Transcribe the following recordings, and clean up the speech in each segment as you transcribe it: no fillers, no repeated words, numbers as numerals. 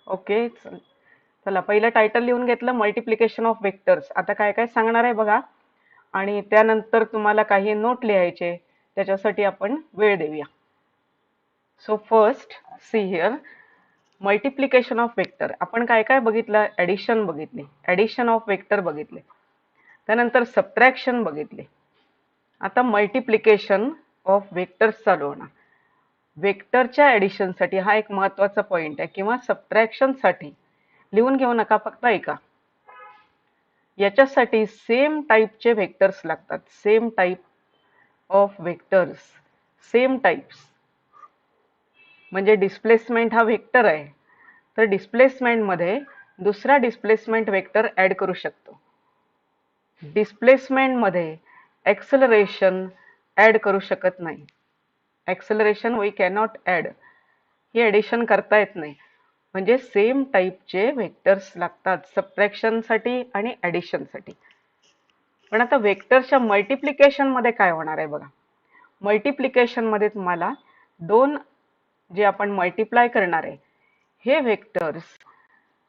Okay चला पहिलं title लिहून घेतलं मल्टिप्लिकेशन ऑफ वेक्टर्स. आता काय काय सांगणार आहे बघा आणि त्यानंतर तुम्हाला काही नोट लिहायचे त्याच्यासाठी आपण वेळ देऊया. So first see here multiplication of vector. आपण काय काय बघितलं? ॲडिशन बघितली, ॲडिशन ऑफ वेक्टर बघितले, त्यानंतर सबट्रॅक्शन बघितले. आता मल्टिप्लिकेशन ऑफ वेक्टर्स चालू होणार. वेक्टरच्या ॲडिशनसाठी हा एक महत्त्वाचा पॉईंट आहे किंवा सबट्रॅक्शनसाठी लिहून घेऊ नका, फक्त ऐका. याच्यासाठी सेम टाईपचे वेक्टर्स लागतात. Same type of vectors, same types. म्हणजे डिस्प्लेसमेंट हा वेक्टर आहे, तर डिस्प्लेसमेंटमध्ये दुसरा डिस्प्लेसमेंट वेक्टर ॲड करू शकतो. डिस्प्लेसमेंटमध्ये ॲक्सलरेशन ॲड करू शकत नाही. ॲक्सलरेशन वी कॅनॉट ॲड, ही ॲडिशन करता येत नाही. म्हणजे सेम टाईपचे वेक्टर्स लागतात सबट्रॅक्शनसाठी आणि ॲडिशनसाठी. पण आता वेक्टरच्या मल्टिप्लिकेशनमध्ये काय होणार आहे बघा. मल्टिप्लिकेशनमध्ये तुम्हाला दोन जे आपण मल्टिप्लाय करणार आहे हे वेक्टर्स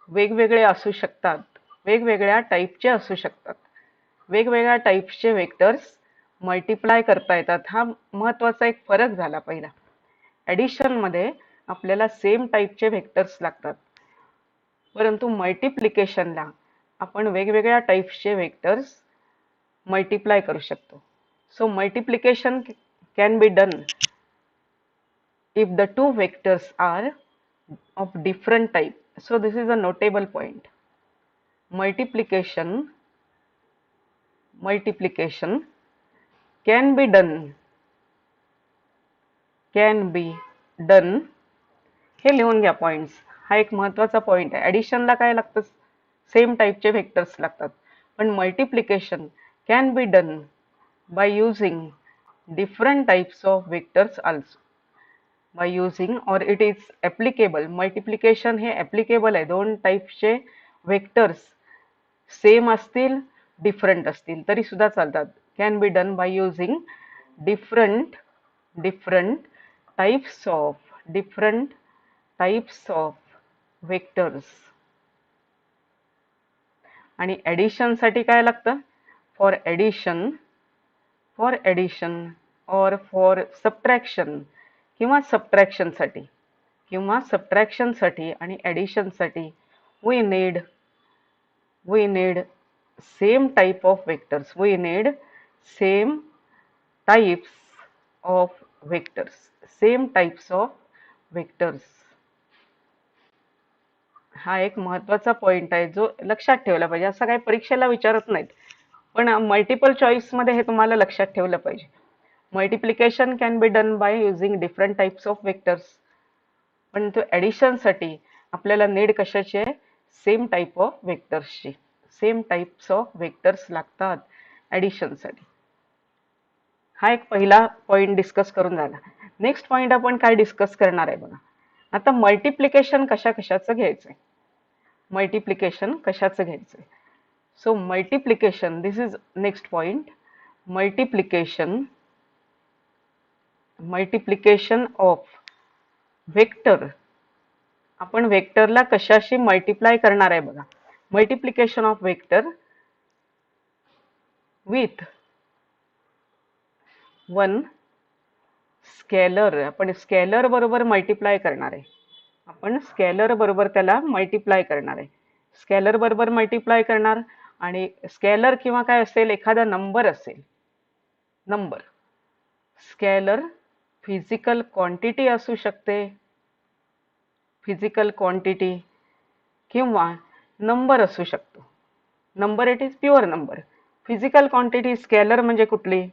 वेगवेगळे असू शकतात, वेगवेगळ्या टाईपचे असू शकतात. वेगवेगळ्या टाईप्सचे वेक्टर्स मल्टिप्लाय करता येतात. हा महत्त्वाचा एक फरक झाला पहिला. ॲडिशनमध्ये आपल्याला सेम टाईपचे वेक्टर्स लागतात, परंतु मल्टिप्लिकेशनला आपण वेगवेगळ्या टाईप्सचे वेक्टर्स मल्टिप्लाय करू शकतो. So multiplication can be done if the two vectors are of different type. So this is a notable point. Multiplication can be done हे लिहून घ्या पॉइंट्स. हा एक महत्त्वाचा पॉइंट आहे. ॲडिशनला काय लागतं? सेम टाईपचे वेक्टर्स लागतात. पण multiplication can be done by using different types of vectors also. By using or it is applicable. Multiplication हे ॲप्लिकेबल आहे. दोन टाईप्सचे वेक्टर्स सेम असतील, डिफरंट असतील तरी सुद्धा चालतात. Can be done by using different types of vectors. आणि ॲडिशनसाठी काय लागतं? For addition or for subtraction किंवा सबट्रॅक्शनसाठी आणि ॲडिशनसाठी we need same type of vectors. Same types of vectors. हा एक महत्त्वाचा पॉइंट आहे जो लक्षात ठेवला पाहिजे. असं काही परीक्षेला विचारत नाहीत, पण मल्टिपल चॉईसमध्ये हे तुम्हाला लक्षात ठेवलं पाहिजे. Multiplication can be done by using different types of vectors. पण तो ॲडिशनसाठी आपल्याला नीड कशाची आहे? सेम टाईप ऑफ वेक्टर्सची. सेम टाईप्स ऑफ वेक्टर्स लागतात ॲडिशनसाठी. हा एक पहिला पॉईंट डिस्कस करून झाला. नेक्स्ट पॉईंट आपण काय डिस्कस करणार आहे बघा. आता मल्टिप्लिकेशन कशाचं घ्यायचंय? So multiplication, this is next point. Multiplication of vector. आपण वेक्टरला कशाशी मल्टिप्लाय करणार आहे बघा. Multiplication of vector with one scalar. आपण स्केलर बरोबर मल्टिप्लाय करणार आहे. स्केलर बरोबर मल्टिप्लाय करणार आणि स्केलर किंवा काय असेल, एखादा नंबर असेल. स्केलर फिजिकल क्वांटिटी असू शकते, किंवा नंबर असू शकतो. Number, it is pure number. Physical quantity scalar म्हणजे कुठली?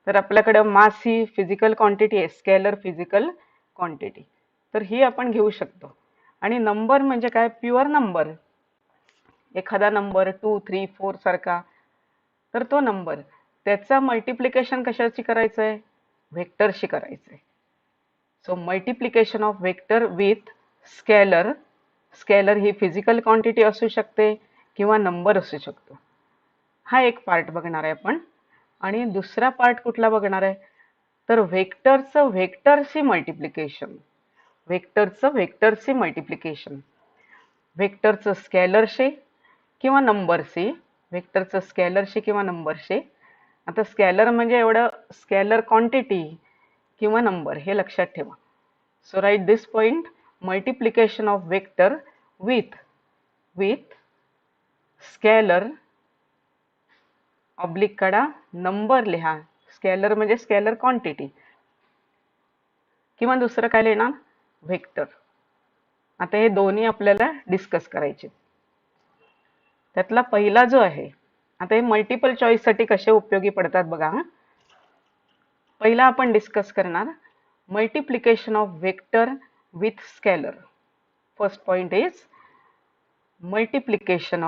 तर आपल्याकडे मास ही फिजिकल क्वांटिटी आहे, स्केलर फिजिकल क्वांटिटी. तर ही आपण घेऊ शकतो. आणि नंबर म्हणजे काय? Pure number. एखादा नंबर 2, 3, 4 सारखा, तर तो नंबर त्याचा मल्टिप्लिकेशन कशाची करायचंय? वेक्टरशी करायचंय. So multiplication of vector with scalar. Scalar he physical quantity असू शकते किंवा नंबर असू शकतो. हा एक पार्ट बघणार आहे आपण. आणि दुसरा पार्ट कुठला बघणार आहे? तर वेक्टरचं वेक्टरशी मल्टिप्लिकेशन. व्हेक्टरचं स्केलरशी किंवा नंबरशी, व्हेक्टरचं स्केलरशी किंवा नंबरशी. आता स्केलर म्हणजे एवढं स्केलर क्वांटिटी किंवा नंबर हे लक्षात ठेवा. So write this point, multiplication of vector with scalar oblique काढा, नंबर लिहा. स्केलर म्हणजे स्केलर क्वांटिटी किंवा दुसरं काय लिहिणार, व्हेक्टर. आता हे दोन्ही आपल्याला डिस्कस करायचे. त्यातला पहिला जो आहे, आता हे मल्टिपल चॉईस साठी कसे उपयोगी पडतात बघा. पहिला आपण डिस्कस करणार multiplication of vector with scalar. First point is multiplication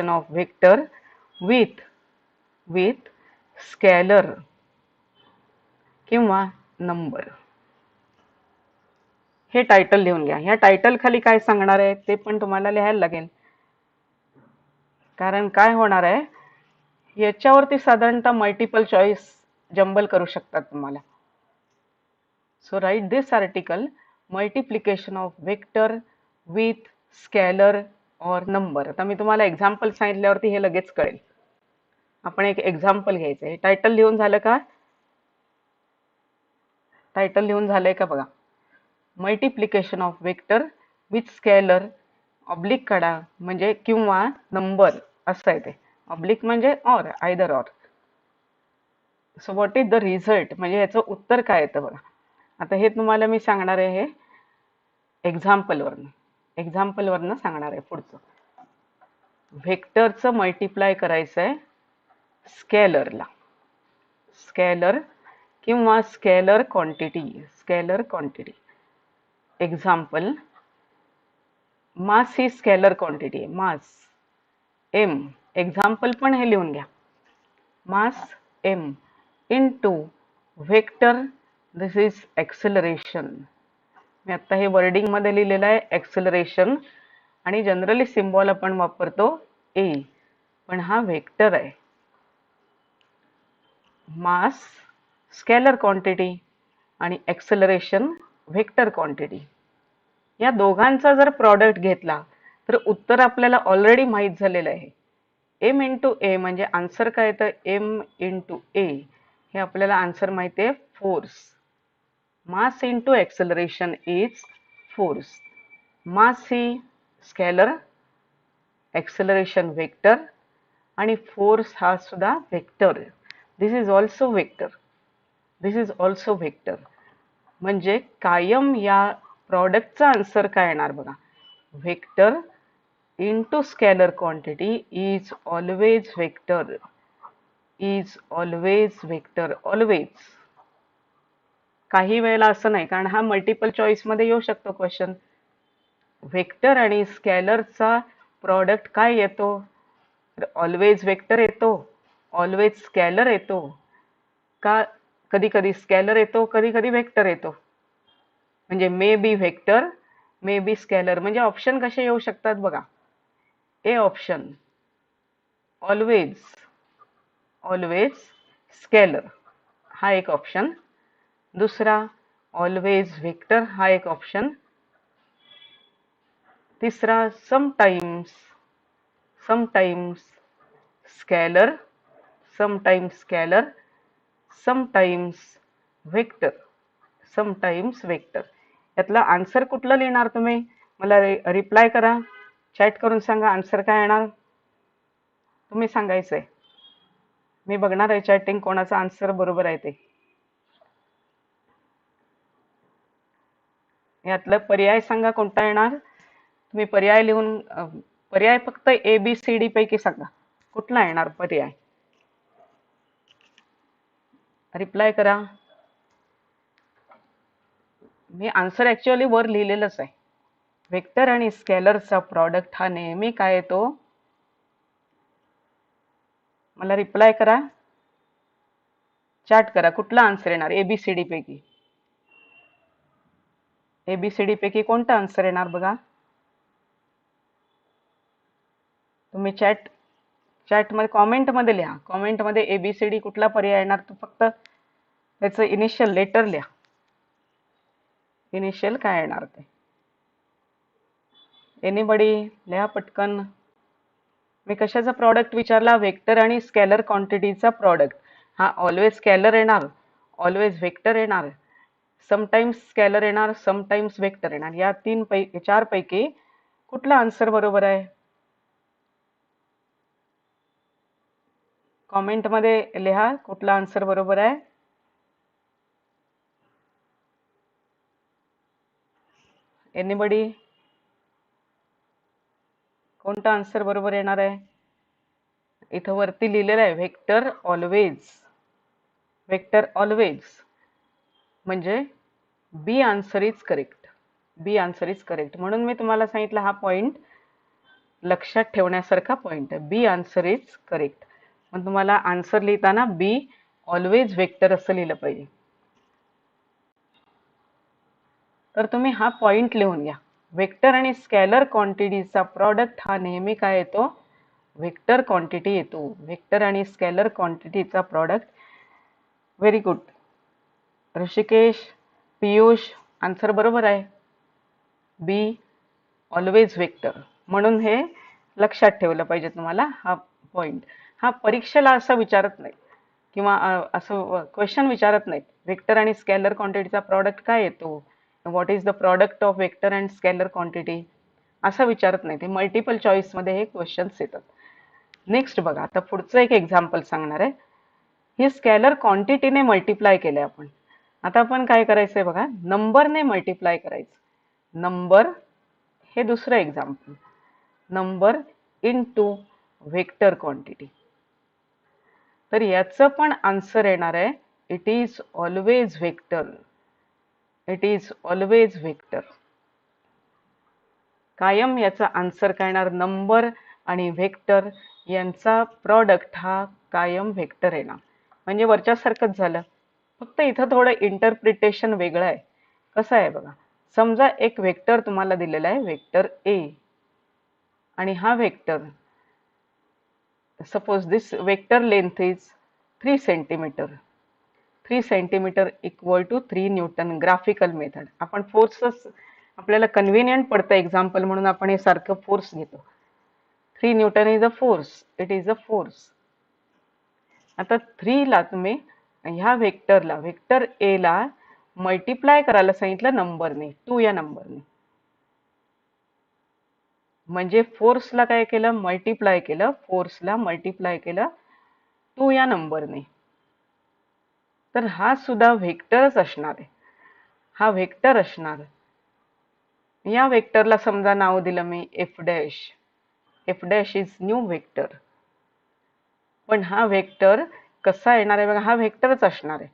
of vector with scalar किंवा नंबर. हे टायटल लिहून घ्या. ह्या टायटल खाली काय सांगणार आहे ते पण तुम्हाला लिहायला लागेल, कारण काय होणार आहे याच्यावरती साधारणतः मल्टिपल चॉईस जंबल करू शकतात तुम्हाला. So write this article, multiplication of vector with scalar और नंबर. आता मी तुम्हाला एक्झाम्पल सांगितल्यावरती हे लगेच कळेल. आपण एक एक्झाम्पल घ्यायचं आहे. टायटल लिहून झालं का? टायटल लिहून झालंय का बघा. Multiplication of vector with scalar oblique काढा म्हणजे किंवा नंबर असं आहे ते. ऑब्लिक म्हणजे or, either or. So what is the result, म्हणजे याचं उत्तर काय येतं बघा. आता हे तुम्हाला मी सांगणार आहे हे एक्झाम्पलवरनं सांगणार आहे पुढचं. व्हेक्टरचं मल्टिप्लाय करायचं आहे स्केलरला, स्केलर किंवा स्केलर क्वांटिटी. एक्झाम्पल, मास ही स्केलर क्वांटिटी आहे, मास m. एक्झाम्पल पण हे लिहून घ्या, mass m into vector, this is acceleration. मी आता हे वर्डिंग मध्ये लिहिलेलं आहे एक्सेलरेशन, आणि जनरली सिम्बॉल आपण वापरतो a, पण हा व्हेक्टर आहे. मास स्केलर क्वांटिटी आणि एक्सेलरेशन व्हेक्टर क्वांटिटी. या दोघांचा जर प्रॉडक्ट घेतला तर उत्तर आपल्याला ऑलरेडी माहित झालेलं आहे. m इंटू a म्हणजे आन्सर काय येतं, m इंटू a. हे आपल्याला आन्सर माहिती आहे, force. Mass into acceleration is force. मास ही स्केलर, एक्सेलरेशन व्हेक्टर आणि फोर्स हा सुद्धा vector. This is also vector. म्हणजे कायम या प्रॉडक्टचा आन्सर काय येणार बघा, vector into scalar quantity is always vector, always. काही वेळेला असं नाही, कारण हा मल्टिपल चॉईस मध्ये येऊ शकतो क्वेश्चन. व्हेक्टर आणि स्केलरचा प्रॉडक्ट काय येतो, ऑलवेज व्हेक्टर येतो, ऑलवेज स्केलर येतो का, कधी कधी स्केलर येतो, कधी कधी व्हेक्टर येतो. म्हणजे मे be vector, may be scalar. म्हणजे ऑप्शन कसे येऊ शकतात बघा. ए ऑप्शन ऑलवेज स्केलर हा एक ऑप्शन. दुसरा ऑलवेज व्हेक्टर हा एक ऑप्शन. तिसरा समटाइम्स स्केलर, समटाइम्स व्हेक्टर. यातला आन्सर कुठलं लिहिणार तुम्ही, मला रिप्लाय करा, चॅट करून सांगा आन्सर काय येणार. तुम्ही सांगायचंय, मी बघणार आहे चॅटिंग कोणाचा आन्सर बरोबर आहे ते. यातलं पर्याय सांगा कोणता येणार. तुम्ही पर्याय लिहून, पर्याय फक्त ABCD पैकी सांगा कुठला येणार पर्याय. रिप्लाय करा. मी आन्सर ऍक्च्युअली वर लिहिलेलंच आहे. व्हेक्टर आणि स्केलरचा प्रॉडक्ट हा नेहमी काय येतो, मला रिप्लाय करा, चॅट करा, कुठला आन्सर येणार ABCD पैकी कोणता आन्सर येणार बघा. तुम्ही चॅट मध्ये कॉमेंट मध्ये लिहा, कॉमेंट मध्ये ABCD कुठला पर्याय येणार तो फक्त त्याचं इनिशियल लेटर लिहा. इनिशियल काय येणार ते. एनीबडी लिहा पटकन. मी कशाचा प्रॉडक्ट विचारला? वेक्टर आणि स्केलर क्वांटिटीचा प्रॉडक्ट. हा ऑलवेज स्केलर येणार, ऑलवेज वेक्टर येणार, समटाइम्स स्केलर येणार, समटाइम्स वेक्टर येणार. या चार पैकी कुठला आन्सर बरोबर आहे? कॉमेंट मध्ये लिहा कुठला आन्सर बरोबर आहे. एनीबडी, कोणता आन्सर बरोबर येणार आहे? इथं वरती लिहिलेलं आहे वेक्टर ऑलवेज. वेक्टर ऑलवेज म्हणजे B answer is correct. B answer is correct. म्हणून मी तुम्हाला सांगितलं हा पॉइंट लक्षात ठेवण्यासारखा पॉइंट आहे. बी आन्सर इज करेक्ट. मग तुम्हाला आन्सर लिहिताना बी ऑलवेज वेक्टर असं लिहिलं पाहिजे. तर तुम्ही हा पॉइंट लिहून घ्या. वेक्टर आणि स्केलर क्वांटिटीचा प्रॉडक्ट हा नेहमी काय येतो? वेक्टर क्वांटिटी येतो. वेक्टर आणि स्केलर क्वांटिटीचा product. Very good. Rishikesh, Piyush, answer बरोबर आहे. B always vector. म्हणून हे लक्षात ठेवलं पाहिजे तुम्हाला हा पॉइंट. हा परीक्षेला असं विचारत नाही किंवा असं क्वेश्चन विचारत नाही. वेक्टर आणि स्केलर क्वांटिटीचा प्रॉडक्ट काय येतो? What is the product of vector and scalar quantity असं विचारत नाही. ते मल्टिपल चॉईसमध्ये हे क्वेश्चन्स येतात. नेक्स्ट बघा, आता पुढचं एक एक्झाम्पल सांगणार आहे. हे स्केलर क्वांटिटीने मल्टिप्लाय केलंय आपण. आता आपण काय करायचंय बघा, नंबरने मल्टिप्लाय करायचं. नंबर हे दुसरं example. Number into vector quantity. तर याचं पण आन्सर येणार आहे it is always vector. It is always vector. कायम याचा आन्सर काय येणार? नंबर आणि वेक्टर यांचा प्रॉडक्ट हा कायम वेक्टर येणार. म्हणजे वरच्यासारखंच झालं, फक्त इथं थोडं इंटरप्रिटेशन वेगळं आहे. कसं आहे बघा, समजा एक वेक्टर तुम्हाला दिलेला आहे, वेक्टर ए, आणि हा vector, suppose this vector length is 3 centimetre. 3 centimetre equal to 3 newton. Graphical method. आपण फोर्सच आपल्याला कन्व्हिनियंट पडतं एक्झाम्पल म्हणून आपण हे सारखं फोर्स घेतो. 3 Newton is a force. It is a force. आता 3 ला तुम्ही ह्या वेक्टरला, वेक्टर ए ला मल्टिप्लाय करायला सांगितलं नंबरने, 2 या नंबरने. म्हणजे फोर्सला काय केलं? मल्टिप्लाय केलं. फोर्सला मल्टिप्लाय केलं 2 या नंबरने. तर हा सुद्धा वेक्टरच असणार आहे. हा वेक्टर असणार. या वेक्टरला समजा नाव दिलं मी F dash. F dash is new vector. पण हा वेक्टर कसा येणार आहे बघा, हा वेक्टरच असणार आहे.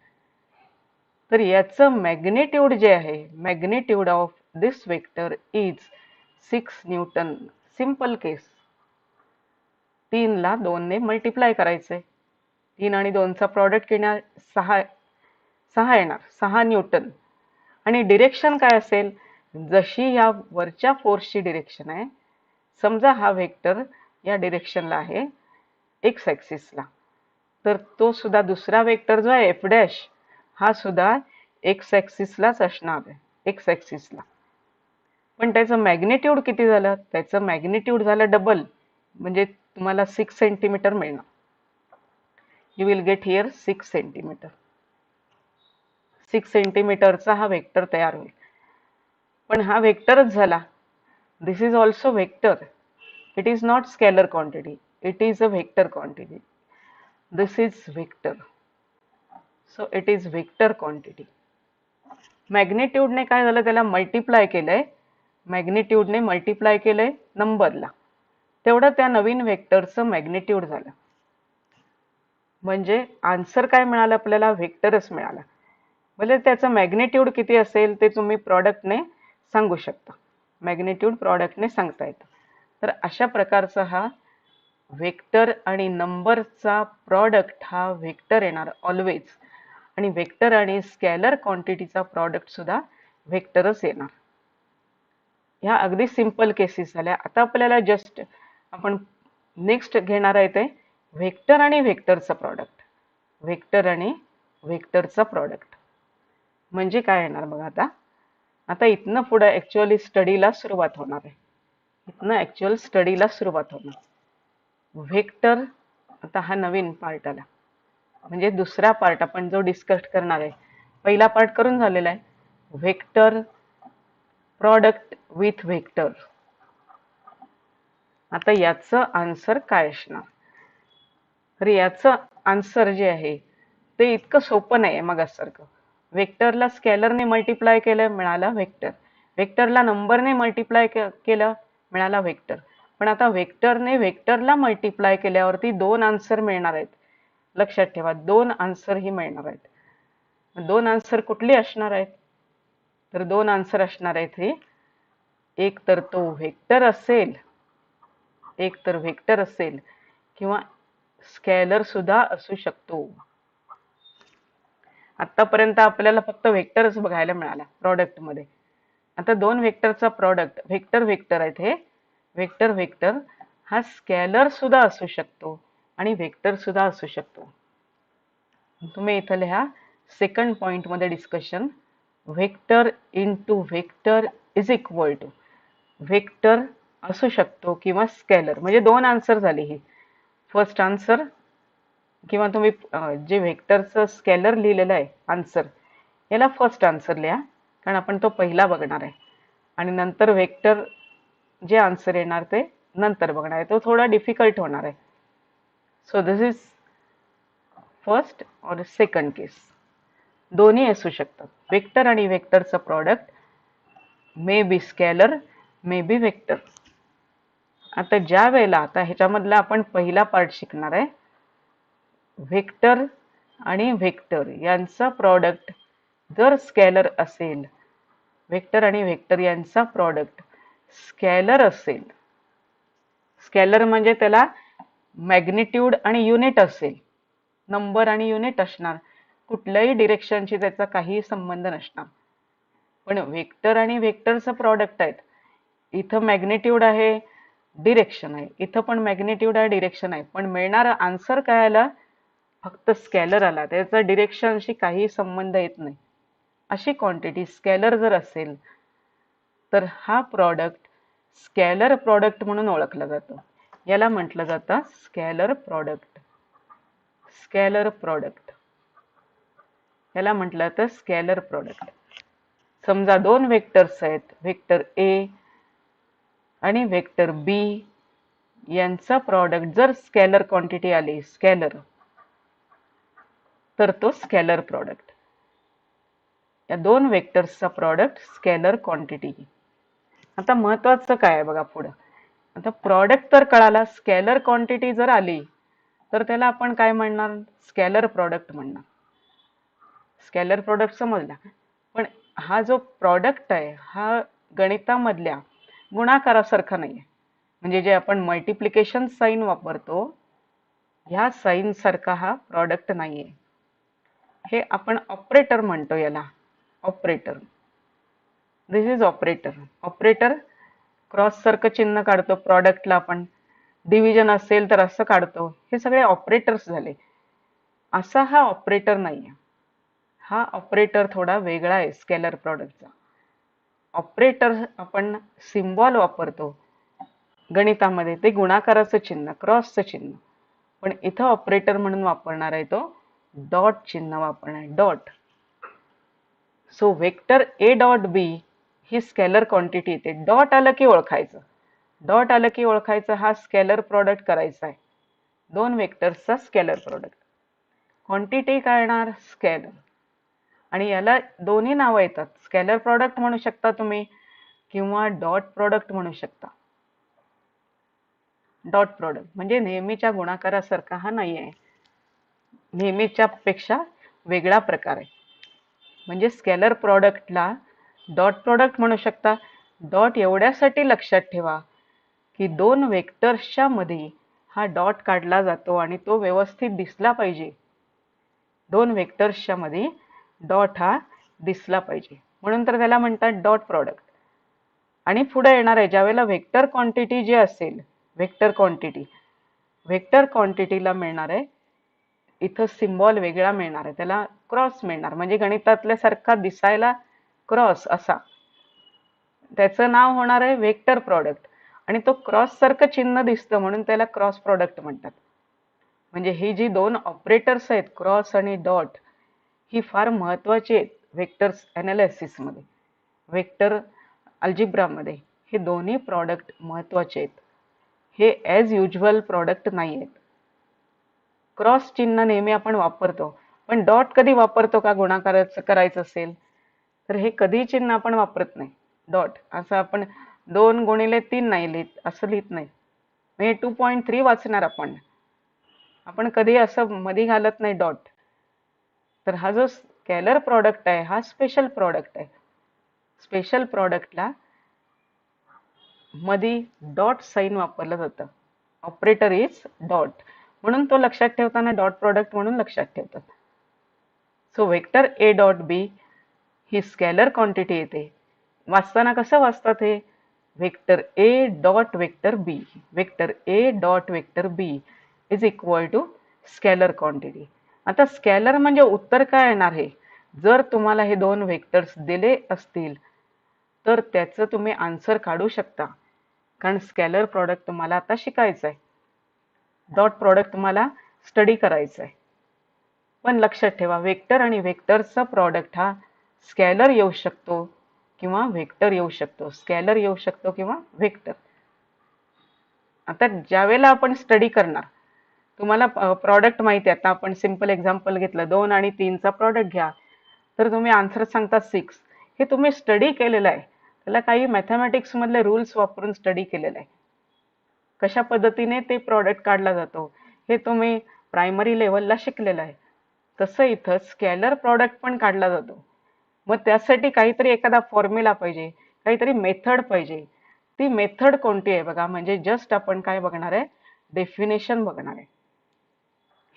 तर याचं मॅग्निट्यूड जे आहे, magnitude of this vector is 6 newton. Simple case. 3 ला 2 ने मल्टिप्लाय करायचंय. 3 आणि 2 चा प्रॉडक्ट येणार 6 येणार, 6 न्यूटन. आणि डिरेक्शन काय असेल? जशी या वरच्या फोर्सची डिरेक्शन आहे, समजा हा वेक्टर या डिरेक्शनला आहे एक्स ॲक्सिसला, तर तो सुद्धा दुसरा वेक्टर जो आहे एफ डॅश, हा सुद्धा एक्स ॲक्सिसलाच असणार आहे, एक्स ॲक्सिसला. पण त्याचं मॅग्निट्यूड किती झालं? त्याचं मॅग्निट्यूड झालं डबल. म्हणजे तुम्हाला 6 सेंटीमीटर मिळणार. You will get here 6 centimetre. 6 सेंटीमीटरचा हा वेक्टर तयार होईल. पण हा वेक्टरच झाला. This is also vector. It is not scalar quantity. It is a vector quantity. This is vector. So it is vector quantity. मॅग्निट्यूडने काय झालं? त्याला मल्टिप्लाय केलंय. मॅग्निट्यूडने मल्टिप्लाय केलंय नंबरला. तेवढं त्या नवीन वेक्टरचं मॅग्निट्यूड झालं. म्हणजे आन्सर काय मिळालं आपल्याला? वेक्टरच मिळाला. म्हणजे त्याचं मॅग्निट्यूड किती असेल ते तुम्ही प्रॉडक्टने सांगू शकता. मॅग्निट्यूड प्रॉडक्टने सांगता येतं. तर अशा प्रकारचा हा वेक्टर आणि नंबरचा प्रॉडक्ट हा वेक्टर येणार ऑलवेज. आणि वेक्टर आणि स्केलर क्वांटिटीचा प्रॉडक्ट सुद्धा वेक्टरच येणार. ह्या अगदी सिंपल केसेस झाल्या. आता आपल्याला जस्ट आपण नेक्स्ट घेणार आहे ते वेक्टर आणि वेक्टरचा प्रॉडक्ट. वेक्टर आणि व्हेक्टरचा प्रॉडक्ट. म्हणजे काय येणार बघा आता. आता इथनं पुढे ऍक्च्युअली स्टडीला सुरुवात होणार आहे. इथनं ऍक्च्युअल स्टडीला सुरुवात होणार. व्हेक्टर, आता हा नवीन पार्ट आला, म्हणजे दुसरा पार्ट आपण जो डिस्कस करणार आहे. पहिला पार्ट करून झालेला आहे. Vector product with vector. आता याचं आन्सर काय असणार. तर याचं आन्सर जे आहे ते इतकं सोपं नाही आहे मगासारखं. व्हेक्टरला स्केलरने मल्टिप्लाय केलं मिळाला व्हेक्टर, व्हेक्टरला नंबरने मल्टिप्लाय केलं मिळाला व्हेक्टर. पण आता व्हेक्टरने व्हेक्टरला मल्टिप्लाय केल्यावरती दोन आन्सर मिळणार आहेत. लक्षात ठेवा, दोन आन्सर ही मिळणार आहेत. दोन आन्सर कुठली असणार आहेत. तर दोन आन्सर असणार आहेत हे, एक तर तो व्हेक्टर असेल, एक तर व्हेक्टर असेल किंवा स्केलर सुद्धा असू शकतो. आतापर्यंत आपल्याला फक्त व्हेक्टरच बघायला मिळाला प्रॉडक्ट मध्ये. आता दोन व्हेक्टरचा प्रॉडक्ट, व्हेक्टर व्हेक्टर आहेत हे. व्हेक्टर व्हेक्टर हा स्केलर सुद्धा असू शकतो आणि व्हेक्टर सुद्धा असू शकतो. तुम्ही इथं लिहा सेकंड पॉइंट मध्ये discussion, vector into vector is equal to. Vector असू शकतो किंवा स्केलर, म्हणजे दोन आन्सर झाले ही. फर्स्ट आन्सर किंवा तुम्ही जे व्हेक्टरचं स्केलर लिहिलेलं आहे आन्सर, याला फर्स्ट आन्सर लिहा, कारण आपण तो पहिला बघणार आहे. आणि नंतर व्हेक्टर जे आन्सर येणार ते नंतर बघणार आहे, तो थोडा डिफिकल्ट होणार आहे. So this is first or second case. दोन्ही असू शकतात. व्हेक्टर आणि व्हेक्टरचं product may be scalar, may be vector. आता ज्या वेळेला, आता ह्याच्यामधला आपण पहिला पार्ट शिकणार आहे. व्हेक्टर आणि व्हेक्टर यांचा प्रॉडक्ट जर स्केलर असेल, व्हेक्टर आणि व्हेक्टर यांचा प्रॉडक्ट स्केलर असेल, स्केलर म्हणजे त्याला मॅग्निट्यूड आणि युनिट असेल, नंबर आणि युनिट असणार, कुठल्याही डिरेक्शनशी त्याचा काही संबंध नसणार. पण व्हेक्टर आणि व्हेक्टरचं प्रॉडक्ट आहेत. इथं मॅग्निट्यूड आहे, डिरेक्शन आहे, इथं पण मॅग्निट्यूड आहे, डिरेक्शन आहे, पण मिळणारा आन्सर काय आला, फक्त स्केलर आला. त्याचा डिरेक्शनशी काही संबंध येत नाही. अशी क्वांटिटी स्केलर जर असेल तर हा प्रॉडक्ट स्केलर प्रॉडक्ट म्हणून ओळखला जातो. याला म्हटलं जातं स्केलर प्रॉडक्ट. स्केलर प्रॉडक्ट याला म्हटलं जातं स्केलर प्रॉडक्ट. समजा दोन व्हेक्टर्स आहेत, व्हेक्टर ए आणि व्हेक्टर बी यांचा प्रॉडक्ट जर स्केलर क्वांटिटी आली, स्केलर, तर तो स्केलर प्रॉडक्ट. या दोन व्हेक्टर्सचा प्रॉडक्ट स्केलर क्वांटिटी. आता महत्वाचं काय आहे बघा पुढं. आता प्रॉडक्ट तर कळाला, स्केलर क्वांटिटी जर आली तर त्याला आपण काय म्हणणार, स्केलर प्रॉडक्ट म्हणणार. स्केलर प्रॉडक्ट समजला. पण हा जो प्रॉडक्ट आहे हा गणितामधल्या गुणाकारासारखा नाहीये. म्हणजे जे आपण मल्टिप्लिकेशन साइन वापरतो ह्या साइन सारखा हा प्रॉडक्ट नाहीये. हे आपण ऑपरेटर म्हणतो याला, operator. This is operator. Operator cross सारखं चिन्ह काढतो प्रॉडक्टला आपण, डिव्हिजन असेल तर असं काढतो. हे सगळे ऑपरेटर्स झाले. असा हा ऑपरेटर नाहीये. हा ऑपरेटर थोडा वेगळा आहे स्केलर प्रॉडक्टचा. ऑपरेटर आपण सिम्बॉल वापरतो गणितामध्ये, ते गुणाकाराचं चिन्ह, क्रॉसचं चिन्ह. पण इथं ऑपरेटर म्हणून वापरणार आहे तो डॉट चिन्ह वापरणार आहे, dot. So vector A dot B ही स्केलर क्वांटिटी येते. डॉट आलं की ओळखायचं, डॉट आलं की ओळखायचं हा स्केलर प्रॉडक्ट करायचा आहे, दोन व्हेक्टर्सचा स्केलर प्रॉडक्ट. क्वांटिटी काय येणार, स्केलर. आणि याला दोन्ही नावं येतात. स्केलर प्रॉडक्ट म्हणू शकता तुम्ही किंवा डॉट प्रॉडक्ट म्हणू शकता. डॉट प्रॉडक्ट म्हणजे नेहमीच्या गुणाकारासारखा हा नाही आहे, नेहमीच्या पेक्षा वेगळा प्रकार आहे. म्हणजे स्केलर प्रॉडक्टला डॉट प्रॉडक्ट म्हणू शकता. डॉट एवढ्यासाठी लक्षात ठेवा की दोन व्हेक्टर्सच्या मध्ये हा डॉट काढला जातो आणि तो व्यवस्थित दिसला पाहिजे. दोन व्हेक्टर्सच्या मध्ये डॉट हा दिसला पाहिजे, म्हणून तर त्याला म्हणतात डॉट प्रॉडक्ट. आणि पुढे येणार आहे ज्यावेळेला व्हेक्टर क्वांटिटी जे असेल, व्हेक्टर क्वांटिटी, व्हेक्टर क्वांटिटीला मिळणार आहे इथं सिम्बॉल वेगळा मिळणार आहे, त्याला क्रॉस मिळणार, म्हणजे गणितातल्यासारखा दिसायला क्रॉस असा, त्याचं नाव होणार आहे वेक्टर प्रॉडक्ट. आणि तो क्रॉस सारखं चिन्ह दिसतं म्हणून त्याला क्रॉस प्रॉडक्ट म्हणतात. म्हणजे ही जी दोन ऑपरेटर्स आहेत क्रॉस आणि डॉट, ही फार महत्वाची आहेत वेक्टर्स ॲनालिसिस मध्ये, वेक्टर अल्जिब्रा मध्ये. हे दोन्ही प्रॉडक्ट महत्वाचे आहेत. हे ॲज युज्युअल प्रॉडक्ट नाही आहेत. क्रॉस चिन्ह नेहमी आपण वापरतो, पण डॉट कधी वापरतो का गुणाकाराचं करायचं असेल तर? हे कधी चिन्ह आपण वापरत नाही डॉट. असं आपण 2 गुणिले 3 नाही लिहित, असं लिहित नाही. म्हणजे 2.3 वाचणार आपण, आपण कधी असं मध्ये घालत नाही डॉट. तर हा जो स्केलर प्रॉडक्ट आहे हा स्पेशल प्रॉडक्ट आहे. स्पेशल प्रॉडक्टला मध्ये डॉट साइन वापरलं जातं. ऑपरेटर इज डॉट, म्हणून तो लक्षात ठेवताना डॉट प्रॉडक्ट म्हणून लक्षात ठेवतात. So vector A dot B ही स्केलर क्वांटिटी येते. वाचताना कसं वाचतात हे? Vector A dot vector B, vector A dot vector B is equal to scalar quantity. आता स्केलर म्हणजे उत्तर काय येणार आहे? जर तुम्हाला हे दोन वेक्टर्स दिले असतील तर त्याचं तुम्ही आन्सर काढू शकता, कारण स्केलर प्रॉडक्ट तुम्हाला आता शिकायचं आहे, डॉट प्रॉडक्ट तुम्हाला स्टडी करायचं आहे. पण लक्षात ठेवा, वेक्टर आणि वेक्टरचा प्रॉडक्ट हा स्केलर येऊ शकतो किंवा वेक्टर येऊ शकतो, स्केलर येऊ शकतो किंवा वेक्टर. आता ज्यावेळेला आपण स्टडी करणार, तुम्हाला प्रॉडक्ट माहिती आहे, आता आपण सिंपल एक्झाम्पल घेतलं 2 आणि 3 चा प्रॉडक्ट घ्या, तर तुम्ही आन्सर सांगता 6. हे तुम्ही स्टडी केलेलं आहे, त्याला काही मॅथमॅटिक्स मधले रूल्स वापरून स्टडी केलेलं आहे. कशा पद्धतीने ते प्रॉडक्ट काढला जातो हे तुम्ही प्रायमरी लेवलला शिकलेलं आहे. तसं इथं स्केलर प्रॉडक्ट पण काढला जातो. मग त्यासाठी काहीतरी एखादा फॉर्म्युला पाहिजे, काहीतरी मेथड पाहिजे. ती मेथड कोणती आहे बघा, म्हणजे जस्ट आपण काय बघणार आहे? डेफिनेशन बघणार आहे.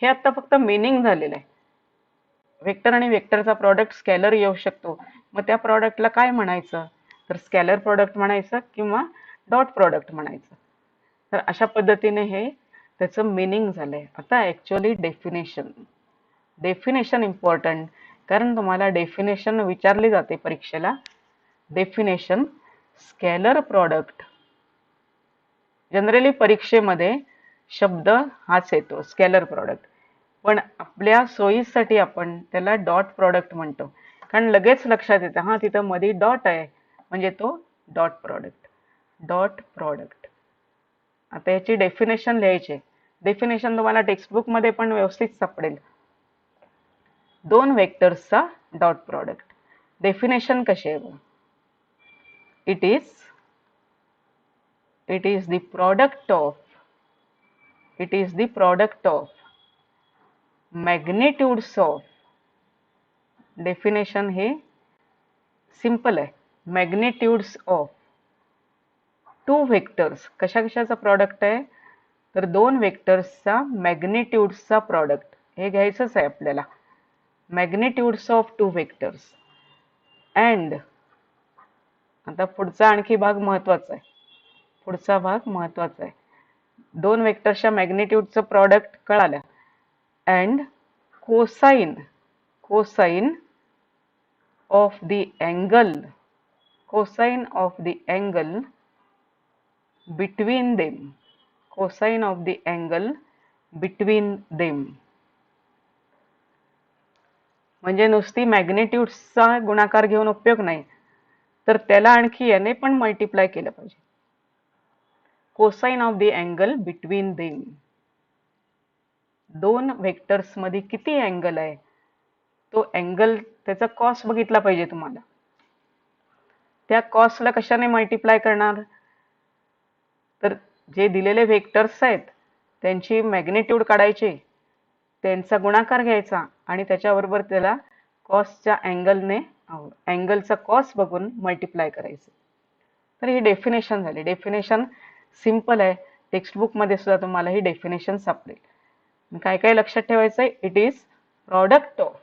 हे आता फक्त मिनिंग झालेलं आहे. वेक्टर आणि वेक्टरचा प्रॉडक्ट स्केलर येऊ शकतो, मग त्या प्रॉडक्टला काय म्हणायचं? तर स्केलर प्रॉडक्ट म्हणायचं किंवा डॉट प्रॉडक्ट म्हणायचं. तर अशा पद्धतीने हे त्याचं मिनिंग झालंय. आता ऍक्च्युअली डेफिनेशन, डेफिनेशन इम्पॉर्टंट, कारण तुम्हाला डेफिनेशन विचारली जाते परीक्षेला. डेफिनेशन स्केलर प्रॉडक्ट, जनरली परीक्षेमध्ये शब्द हाच येतो स्केलर प्रॉडक्ट, पण आपल्या सोयीसाठी आपण त्याला डॉट प्रॉडक्ट म्हणतो, कारण लगेच लक्षात येतं हा तिथं मध्ये डॉट आहे म्हणजे तो डॉट प्रॉडक्ट, डॉट प्रॉडक्ट. आता याची डेफिनेशन लिहायची. डेफिनेशन तुम्हाला टेक्स्टबुक मध्ये पण व्यवस्थित सापडेल. दोन वेक्टर्सचा डॉट प्रॉडक्ट. डेफिनेशन कशी आहे? It is the product of, it is the product of magnitudes of. Definition हे सिंपल आहे. Magnitudes of two vectors. कशा कशाचा प्रॉडक्ट आहे? तर दोन वेक्टर्सचा मॅग्निट्यूड्सचा प्रॉडक्ट. हे घ्यायचंच आहे आपल्याला. मॅग्निट्यूड्स ऑफ टू वेक्टर्स अँड, आता पुढचा आणखी भाग महत्वाचा आहे. पुढचा भाग महत्वाचा आहे. दोन वेक्टर्सच्या मॅग्निट्यूडचं प्रॉडक्ट कळालं. And cosine, cosine of the angle, cosine of the angle between them, cosine of the angle between them. म्हणजे नुसती मॅग्निट्यूड्सचा गुणाकार घेऊन उपयोग नाही, तर त्याला आणखी याने पण मल्टिप्लाय केलं पाहिजे. Cosine of the angle between them. दोन वेक्टर्स मध्ये किती अँगल आहे तो अँगल, त्याचा कॉस बघितला पाहिजे तुम्हाला. त्या कॉसला कशाने मल्टिप्लाय करणार? तर जे दिलेले वेक्टर्स आहेत त्यांची मॅग्निट्यूड काढायची, त्यांचा गुणाकार घ्यायचा आणि त्याच्याबरोबर त्याला कॉसच्या अँगलने, अँगलचा कॉस बघून मल्टिप्लाय करायचं. तर ही डेफिनेशन झाली. डेफिनेशन सिंपल आहे. टेक्स्टबुक मध्ये सुद्धा तुम्हाला ही डेफिनेशन सापडेल. काय काय लक्षात ठेवायचं आहे? It is product of,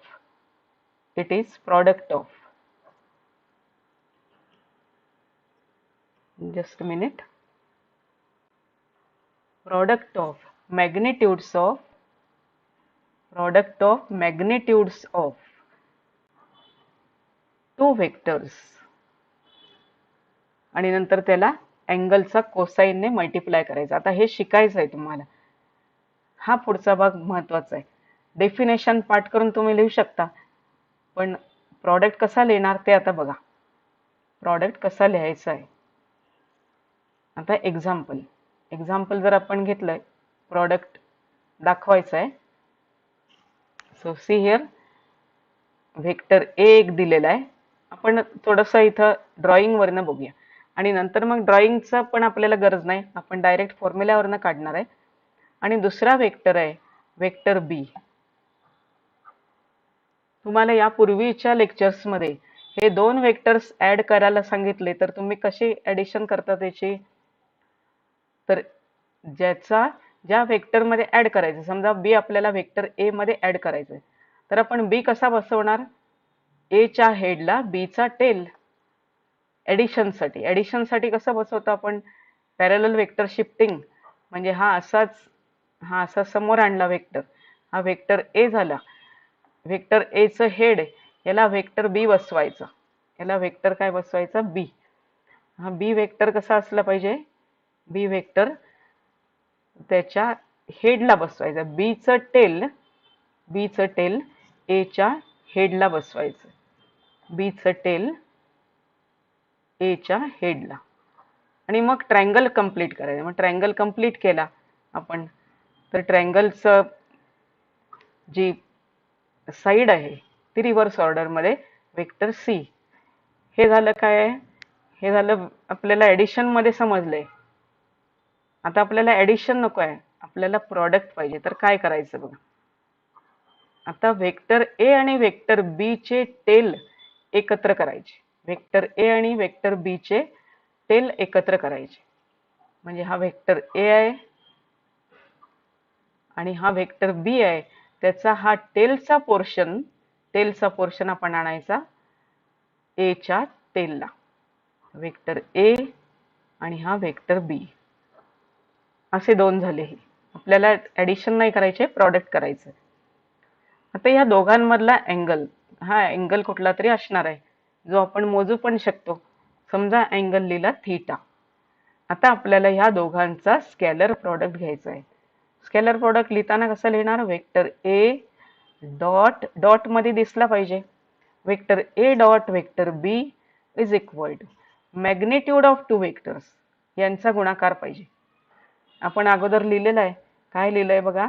it is product of, just a minute, product of magnitudes of, product of magnitudes of two vectors आणि नंतर त्याला अँगलचा कोसाईनने मल्टिप्लाय करायचा. आता हे शिकायचं आहे तुम्हाला. हा पुढचा भाग महत्वाचा आहे. डेफिनेशन पाठ करून तुम्ही लिहू शकता, पण प्रॉडक्ट कसा लिहिणार ते आता बघा. प्रॉडक्ट कसा लिहायचा आहे. आता एक्झाम्पल जर आपण घेतलंय, प्रॉडक्ट दाखवायचं आहे. So see here, vector A एक दिलेला आहे. आपण थोडंसं इथं ड्रॉइंगवरनं बघूया आणि नंतर मग ड्रॉइंगचं पण आपल्याला गरज नाही, आपण डायरेक्ट फॉर्म्युल्यावरनं काढणार आहे. आणि दुसरा व्हेक्टर आहे व्हेक्टर बी. तुम्हाला यापूर्वीच्या लेक्चर्समध्ये हे दोन व्हेक्टर्स ऍड करायला सांगितले, तर तुम्ही कशी ऍडिशन करता त्याची, तर ज्या व्हेक्टरमध्ये ऍड करायचं, समजा बी आपल्याला व्हेक्टर ए मध्ये ऍड करायचंय, तर आपण बी कसा बसवणार, ए च्या हेडला बी चा टेल. ऍडिशनसाठी कसं बसवतो आपण, पॅरलल व्हेक्टर शिफ्टिंग, म्हणजे हा असा समोर आणला व्हेक्टर, हा व्हेक्टर ए झाला. व्हेक्टर ए चं हेड याला व्हेक्टर बी बसवायचं, याला व्हेक्टर काय बसवायचं, बी. हा बी व्हेक्टर कसा असला पाहिजे, बी व्हेक्टर त्याच्या हेडला बसवायचा. बी चं टेल ए च्या हेडला बसवायचं, बी चं टेल ए च्या हेडला. आणि मग ट्रायंगल कंप्लीट करायचं. मग ट्रायंगल कंप्लीट केला आपण, तर ट्रायंगलचं जी साईड आहे ती रिव्हर्स ऑर्डरमध्ये व्हेक्टर सी. हे झालं काय, हे झालं आपल्याला ऍडिशन मध्ये समजलंय. आता आपल्याला ऍडिशन नको आहे, आपल्याला प्रॉडक्ट पाहिजे. तर काय करायचं बघा. आता व्हेक्टर ए आणि व्हेक्टर बी चे टेल एकत्र करायचे. व्हेक्टर ए आणि व्हेक्टर बी चे टेल एकत्र करायचे. म्हणजे हा व्हेक्टर ए आहे आणि हा व्हेक्टर बी आहे, त्याचा हा टेलचा पोर्शन आपण आणायचा ए च्या टेलला. व्हेक्टर ए आणि हा व्हेक्टर बी असे दोन झाले. हे आपल्याला ऍडिशन नाही करायचे, प्रॉडक्ट करायचं. आता या दोघांमधला अँगल, हा अँगल कुठला तरी असणार आहे, जो आपण मोजू पण शकतो. समजा अँगल लिहिला थीटा. आता आपल्याला ह्या दोघांचा स्केलर प्रॉडक्ट घ्यायचा आहे. स्केलर प्रॉडक्ट लिहिताना कसं लिहिणार, व्हेक्टर ए डॉट मध्ये दिसला पाहिजे. Vector A dot vector B is equal to magnitude of two vectors, यांचा गुणाकार पाहिजे. आपण अगोदर लिहिलेलं आहे, काय लिहिलंय बघा,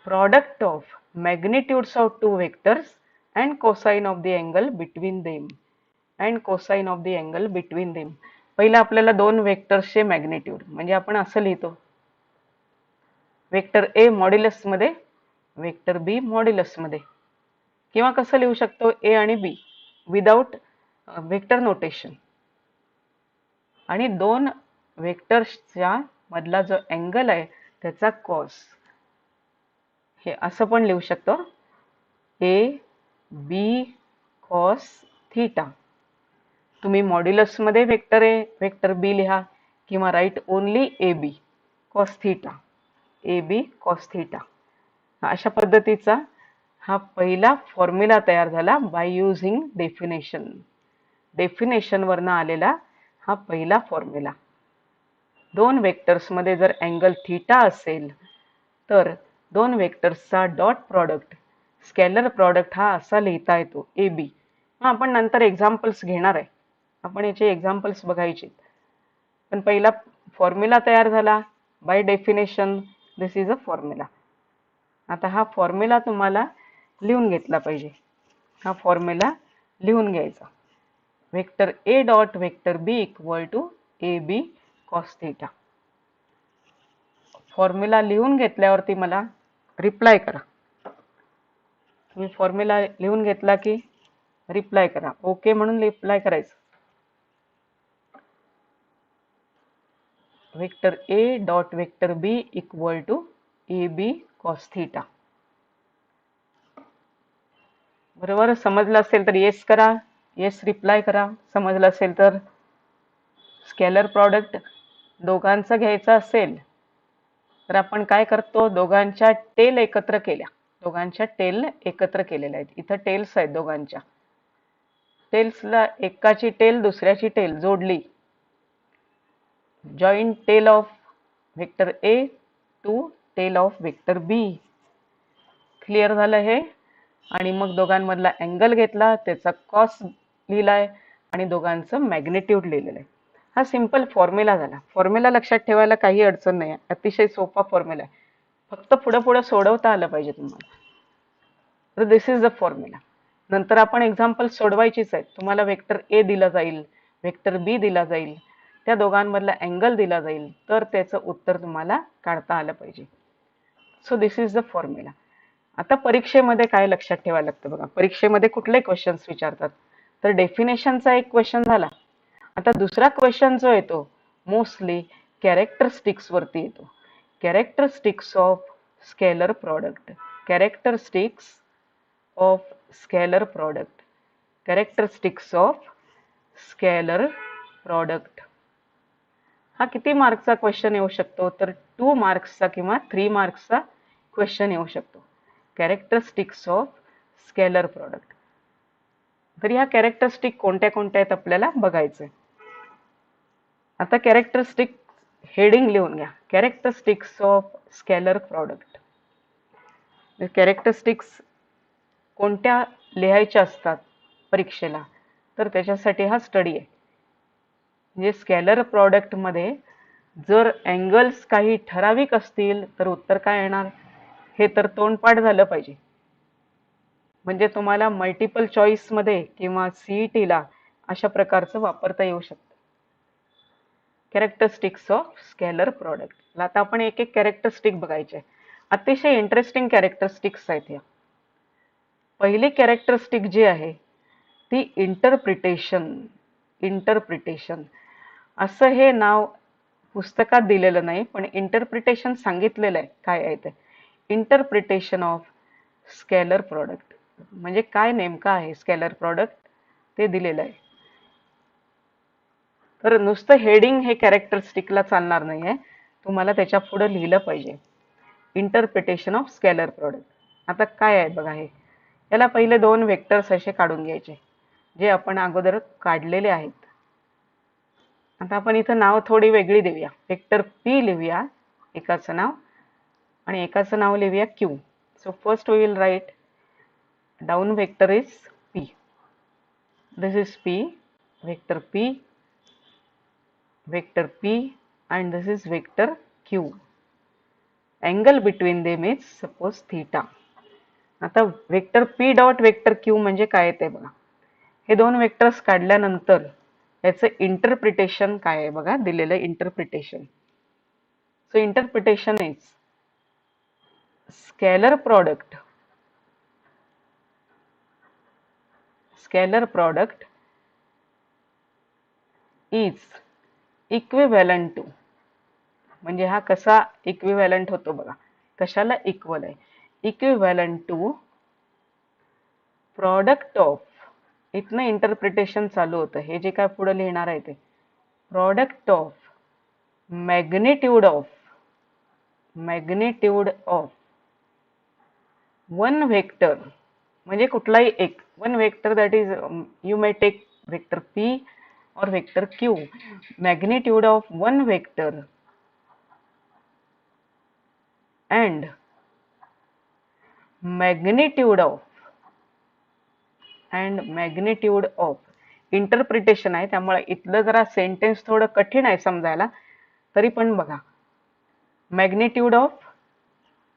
product of magnitudes of two vectors and cosine of the angle between them. पहिला आपल्याला दोन व्हेक्टर्सचे मॅग्निट्यूड, म्हणजे आपण असं लिहितो, व्हेक्टर ए मॉड्युलस मध्ये, व्हेक्टर बी मॉड्युलस मध्ये. किंवा कसं लिहू शकतो, ए आणि बी विदाउट व्हेक्टर नोटेशन. आणि दोन व्हेक्टर्सच्या मधला जो अँगल आहे त्याचा कॉस, हे असं पण लिहू शकतो, ए बी कॉस थीटा. तुम्ही मॉड्युलस मध्ये व्हेक्टर ए व्हेक्टर बी लिहा, किंवा write only A B cos theta, A B cos theta. अशा पद्धतीचा हा पहिला फॉर्म्युला तयार झाला बाय युझिंग डेफिनेशन वरनं आलेला हा पहिला फॉर्म्युला. दोन व्हेक्टर्स मध्ये जर अँगल थीटा असेल, तर दोन व्हेक्टर्सचा डॉट प्रॉडक्ट, स्केलर प्रॉडक्ट हा असा लिहिता येतो, ए बी. आपण नंतर एक्झाम्पल्स घेणार आहे, आपण याचे एक्झाम्पल्स बघायचे. पण पहिला फॉर्म्युला तयार झाला by definition, this is a formula. आता हा फॉर्म्युला तुम्हाला लिहून घेतला पाहिजे. हा फॉर्म्युला लिहून घ्यायचा, vector A dot vector B equal to A B cos theta. Formula लिहून घेतल्यावरती मला रिप्लाय करा. तुम्ही फॉर्म्युला लिहून घेतला की रिप्लाय करा, ओके म्हणून रिप्लाय करायचं. Vector A dot vector B equal to A B cos theta. बरोबर समजलं असेल तर येस करा, येस रिप्लाय करा. समजलं असेल तर स्केलर प्रॉडक्ट दोघांचा घ्यायचा असेल तर आपण काय करतो, दोघांच्या टेल एकत्र केल्या, दोघांच्या टेल एकत्र केलेल्या आहेत. इथं टेल्स आहेत दोघांच्या. टेल्सला एकाची टेल दुसऱ्याची टेल जोडली, joint tail of vector A to tail of vector B. Clear झालं हे? आणि मग दोघांमधला अँगल घेतला, त्याचा कॉस लिहिलाय आणि दोघांचं मॅग्निट्यूड लिहिलेलं आहे. हा सिंपल फॉर्म्युला झाला. फॉर्म्युला लक्षात ठेवायला काही अडचण नाही, अतिशय सोपा फॉर्म्युला आहे. फक्त पुढं पुढं सोडवता आलं पाहिजे तुम्हाला. तर दिस इज द फॉर्म्युला. नंतर आपण एक्झाम्पल सोडवायचीच आहेत. तुम्हाला वेक्टर ए दिला जाईल, वेक्टर बी दिला जाईल, त्या दोघांमधला अँगल दिला जाईल, तर त्याचं उत्तर तुम्हाला काढता आलं पाहिजे. So this is the formula. आता परीक्षेमध्ये काय लक्षात ठेवायला लागतं बघा. परीक्षेमध्ये कुठले क्वेश्चन्स विचारतात, तर डेफिनेशनचा एक क्वेश्चन झाला. आता दुसरा क्वेश्चन जो येतो मोस्टली कॅरेक्टरिस्टिक्स वरती येतो. Characteristics of scalar product. Characteristics of scalar product. Characteristics of scalar product. हा किती मार्क्सचा क्वेश्चन येऊ शकतो, तर 2 मार्क्सचा किंवा 3 मार्क्सचा क्वेश्चन येऊ शकतो. Characteristics of scalar product. तर ह्या कॅरेक्टरिस्टिक कोणत्या कोणत्या आहेत आपल्याला बघायचं. आता कॅरेक्टरिस्टिक हेडिंग लिहून घ्या. Characteristics of scalar product. Characteristics कोणत्या लिहायच्या असतात परीक्षेला, तर त्याच्यासाठी हा स्टडी आहे. म्हणजे स्केलर प्रॉडक्ट मध्ये जर अँगल्स काही ठराविक असतील तर उत्तर काय येणार, हे तर तोंडपाठ झालं पाहिजे. म्हणजे तुम्हाला मल्टिपल चॉईस मध्ये किंवा सीईटीला अशा प्रकारचं वापरता येऊ शकतं. Characteristics of scalar product. आता आपण एक एक कॅरेक्टरिस्टिक बघायचे. अतिशय इंटरेस्टिंग कॅरेक्टरिस्टिक्स आहेत या. पहिली कॅरेक्टरिस्टिक जी आहे ती इंटरप्रिटेशन. इंटरप्रिटेशन असं हे नाव पुस्तकात दिलेलं नाही, पण इंटरप्रिटेशन सांगितलेलं आहे काय आहे ते. इंटरप्रिटेशन ऑफ स्केलर प्रॉडक्ट म्हणजे काय नेमकं आहे स्केलर प्रॉडक्ट ते दिलेलं आहे. तर नुसतं हेडिंग हे कॅरेक्टरिस्टिकला चालणार नाही आहे, तुम्हाला त्याच्या पुढे लिहिलं पाहिजे. Interpretation of scalar product. आता काय आहे बघा, हे याला पहिले 2 वेक्टर्स असे काढून घ्यायचे जे आपण अगोदर काढलेले आहेत. आता आपण इथं नाव थोडी वेगळी देऊया. वेक्टर पी लिहूया एकाचं नाव आणि एकाचं नाव लिहूया Q. So first we will write down vector is P. This is P, vector P, vector P and this is vector q. Angle between them is suppose theta. आता vector p dot vector q म्हणजे काय ते बघा. हे 2 vectors काढल्यानंतर याचं interpretation काय आहे बघा, दिलेलं interpretation. So interpretation is scalar product. Scalar product is equivalent to. म्हणजे हा कसा इक्विव्हॅलंट होतो बघा, कशाला इक्वल आहे. Equivalent to product of. इथनं इंटरप्रिटेशन चालू होतं. हे जे काय पुढे लिहिणार आहे ते product of magnitude of. Magnitude of one vector म्हणजे कुठलाही एक. One vector that is you may take vector P or vector q. Magnitude of one vector and magnitude of interpretation आहे, त्यामुळे इथलं जरा सेंटेन्स थोडं कठीण आहे समजायला, तरी पण बघा. Magnitude of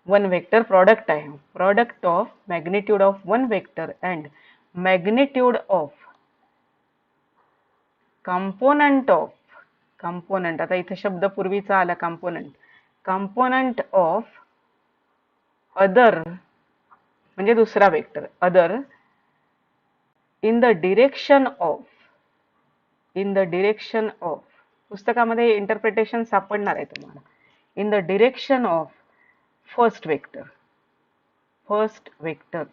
one vector product आहे. Product of magnitude of one vector and magnitude of component of. Component, आता इथे शब्द पूर्वीचा आला कंपोनंट. कंपोनंट ऑफ अदर म्हणजे दुसरा vector other in the direction of. In the direction of. पुस्तकामध्ये interpretation सापडणार आहे तुम्हाला. In the direction of first vector. First vector.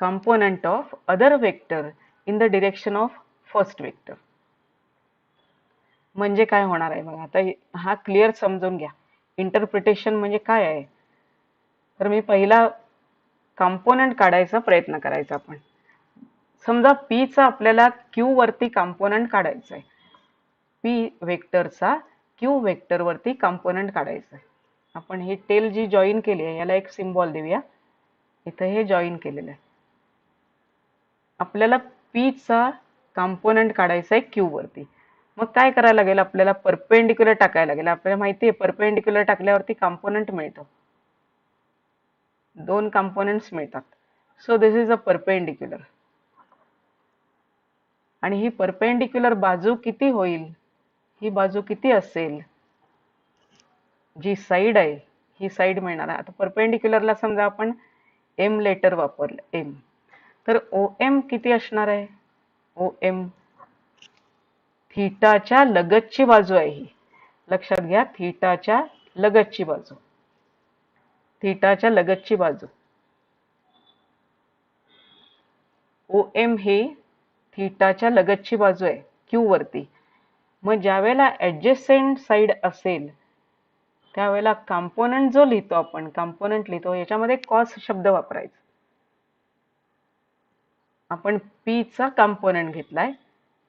Component of other vector in the direction of first vector. म्हणजे काय होणार आहे बघा. आता हा क्लिअर समजून घ्या. इंटरप्रिटेशन म्हणजे काय आहे, तर मी पहिला कंपोनंट काढायचा प्रयत्न करायचा. आपण समजा P चा आपल्याला Q वरती कंपोनंट काढायचा आहे. P वेक्टरचा Q वेक्टर वरती कंपोनंट काढायचा आहे. आपण ही टेल जी जॉईन केली आहे याला एक सिम्बॉल देऊया. इथं हे जॉईन केलेलं आहे. आपल्याला P चा कंपोनंट काढायचा आहे Q वरती. मग काय करायला लागेल, आपल्याला परपेंडिक्युलर टाकायला लागेल. आपल्याला माहिती आहे परपेंडिक्युलर टाकल्यावरती कंपोनंट मिळतं, दोन कंपोनेंट्स मिळतात. So this is a perpendicular. आणि ही परपेंडिक्युलर बाजू किती होईल, ही बाजू किती असेल, जी साईड आहे ही साईड मिळणार आहे. आता परपेंडिक्युलरला समजा आपण एम लेटर वापरलं, एम, तर ओ एम किती असणार आहे, ओ एम थीटाच्या लगतची बाजू आहे ही. लक्षात घ्या, थीटाच्या लगतची बाजू, थीटाच्या लगतची बाजू. ओ एम ही थीटाच्या लगतची बाजू आहे क्यू वरती. मग ज्या वेळेला ऍडजेसेंट साइड असेल त्यावेळेला कंपोनंट जो लिहितो आपण, कंपोनंट लिहितो याच्यामध्ये कॉस शब्द वापरायचा. आपण P चा कंपोनंट घेतलाय,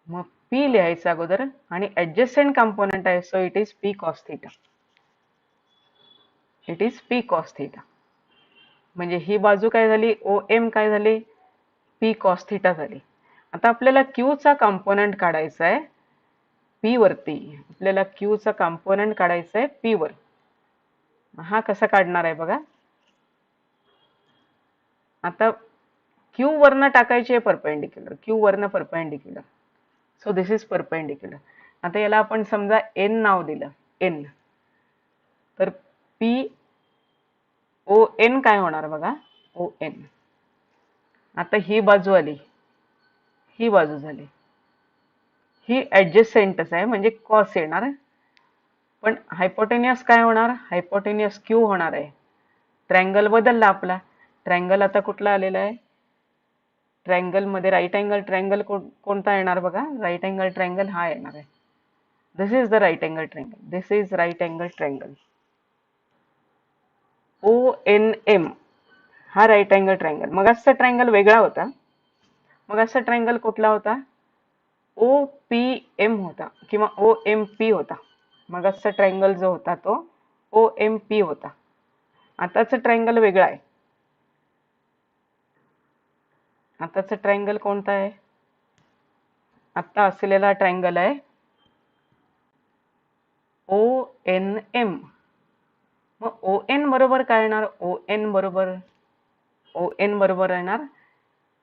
मग P लिहायचा अगोदर आणि ऍडजेसेंट कंपोनंट आहे, so it is P cos theta. It is P cos theta. म्हणजे ही बाजू काय झाली, ओ एम काय झाली, P कॉस थीटा झाली. आता आपल्याला Q चा कंपोनंट काढायचा आहे P वरती. आपल्याला Q चा कंपोनंट काढायचा आहे P वर. हा कसा काढणार आहे बघा. आता Q वरनं टाकायची आहे परपेंडिक्युलर, Q वरनं perpendicular. So this is perpendicular. आता याला आपण समजा N नाव दिलं, N, तर P O N काय होणार बघा, O N. आता ही बाजू आली, ही बाजू झाली, ही ऍडजेसेंटच आहे म्हणजे कॉस येणार. पण हायपोटेनियस काय होणार, हायपोटेनियस Q होणार आहे. ट्रायंगल बदलला आपला. ट्रायंगल आता कुठला आलेला आहे, ट्रायंगल मध्ये राईट अँगल ट्रायंगल कोणता येणार बघा, राईट अँगल ट्रायंगल हा येणार आहे. This is the right angle triangle, this is right angle triangle. O N M हा राईट अँगल ट्रायंगल. मग असा ट्रायंगल वेगळा होता. मग असा ट्रायंगल कुठला होता, ओ पी एम होता किंवा ओ एम पी होता. मग असा ट्रायंगल जो होता तो ओ एम पी होता. आताचा ट्रायंगल वेगळा आहे. आताचा ट्रायंगल कोणता आहे, आता असलेला ट्रायंगल आहे ओ एन एम. मग ओ एन बरोबर काय येणार, ओ एन बरोबर येणार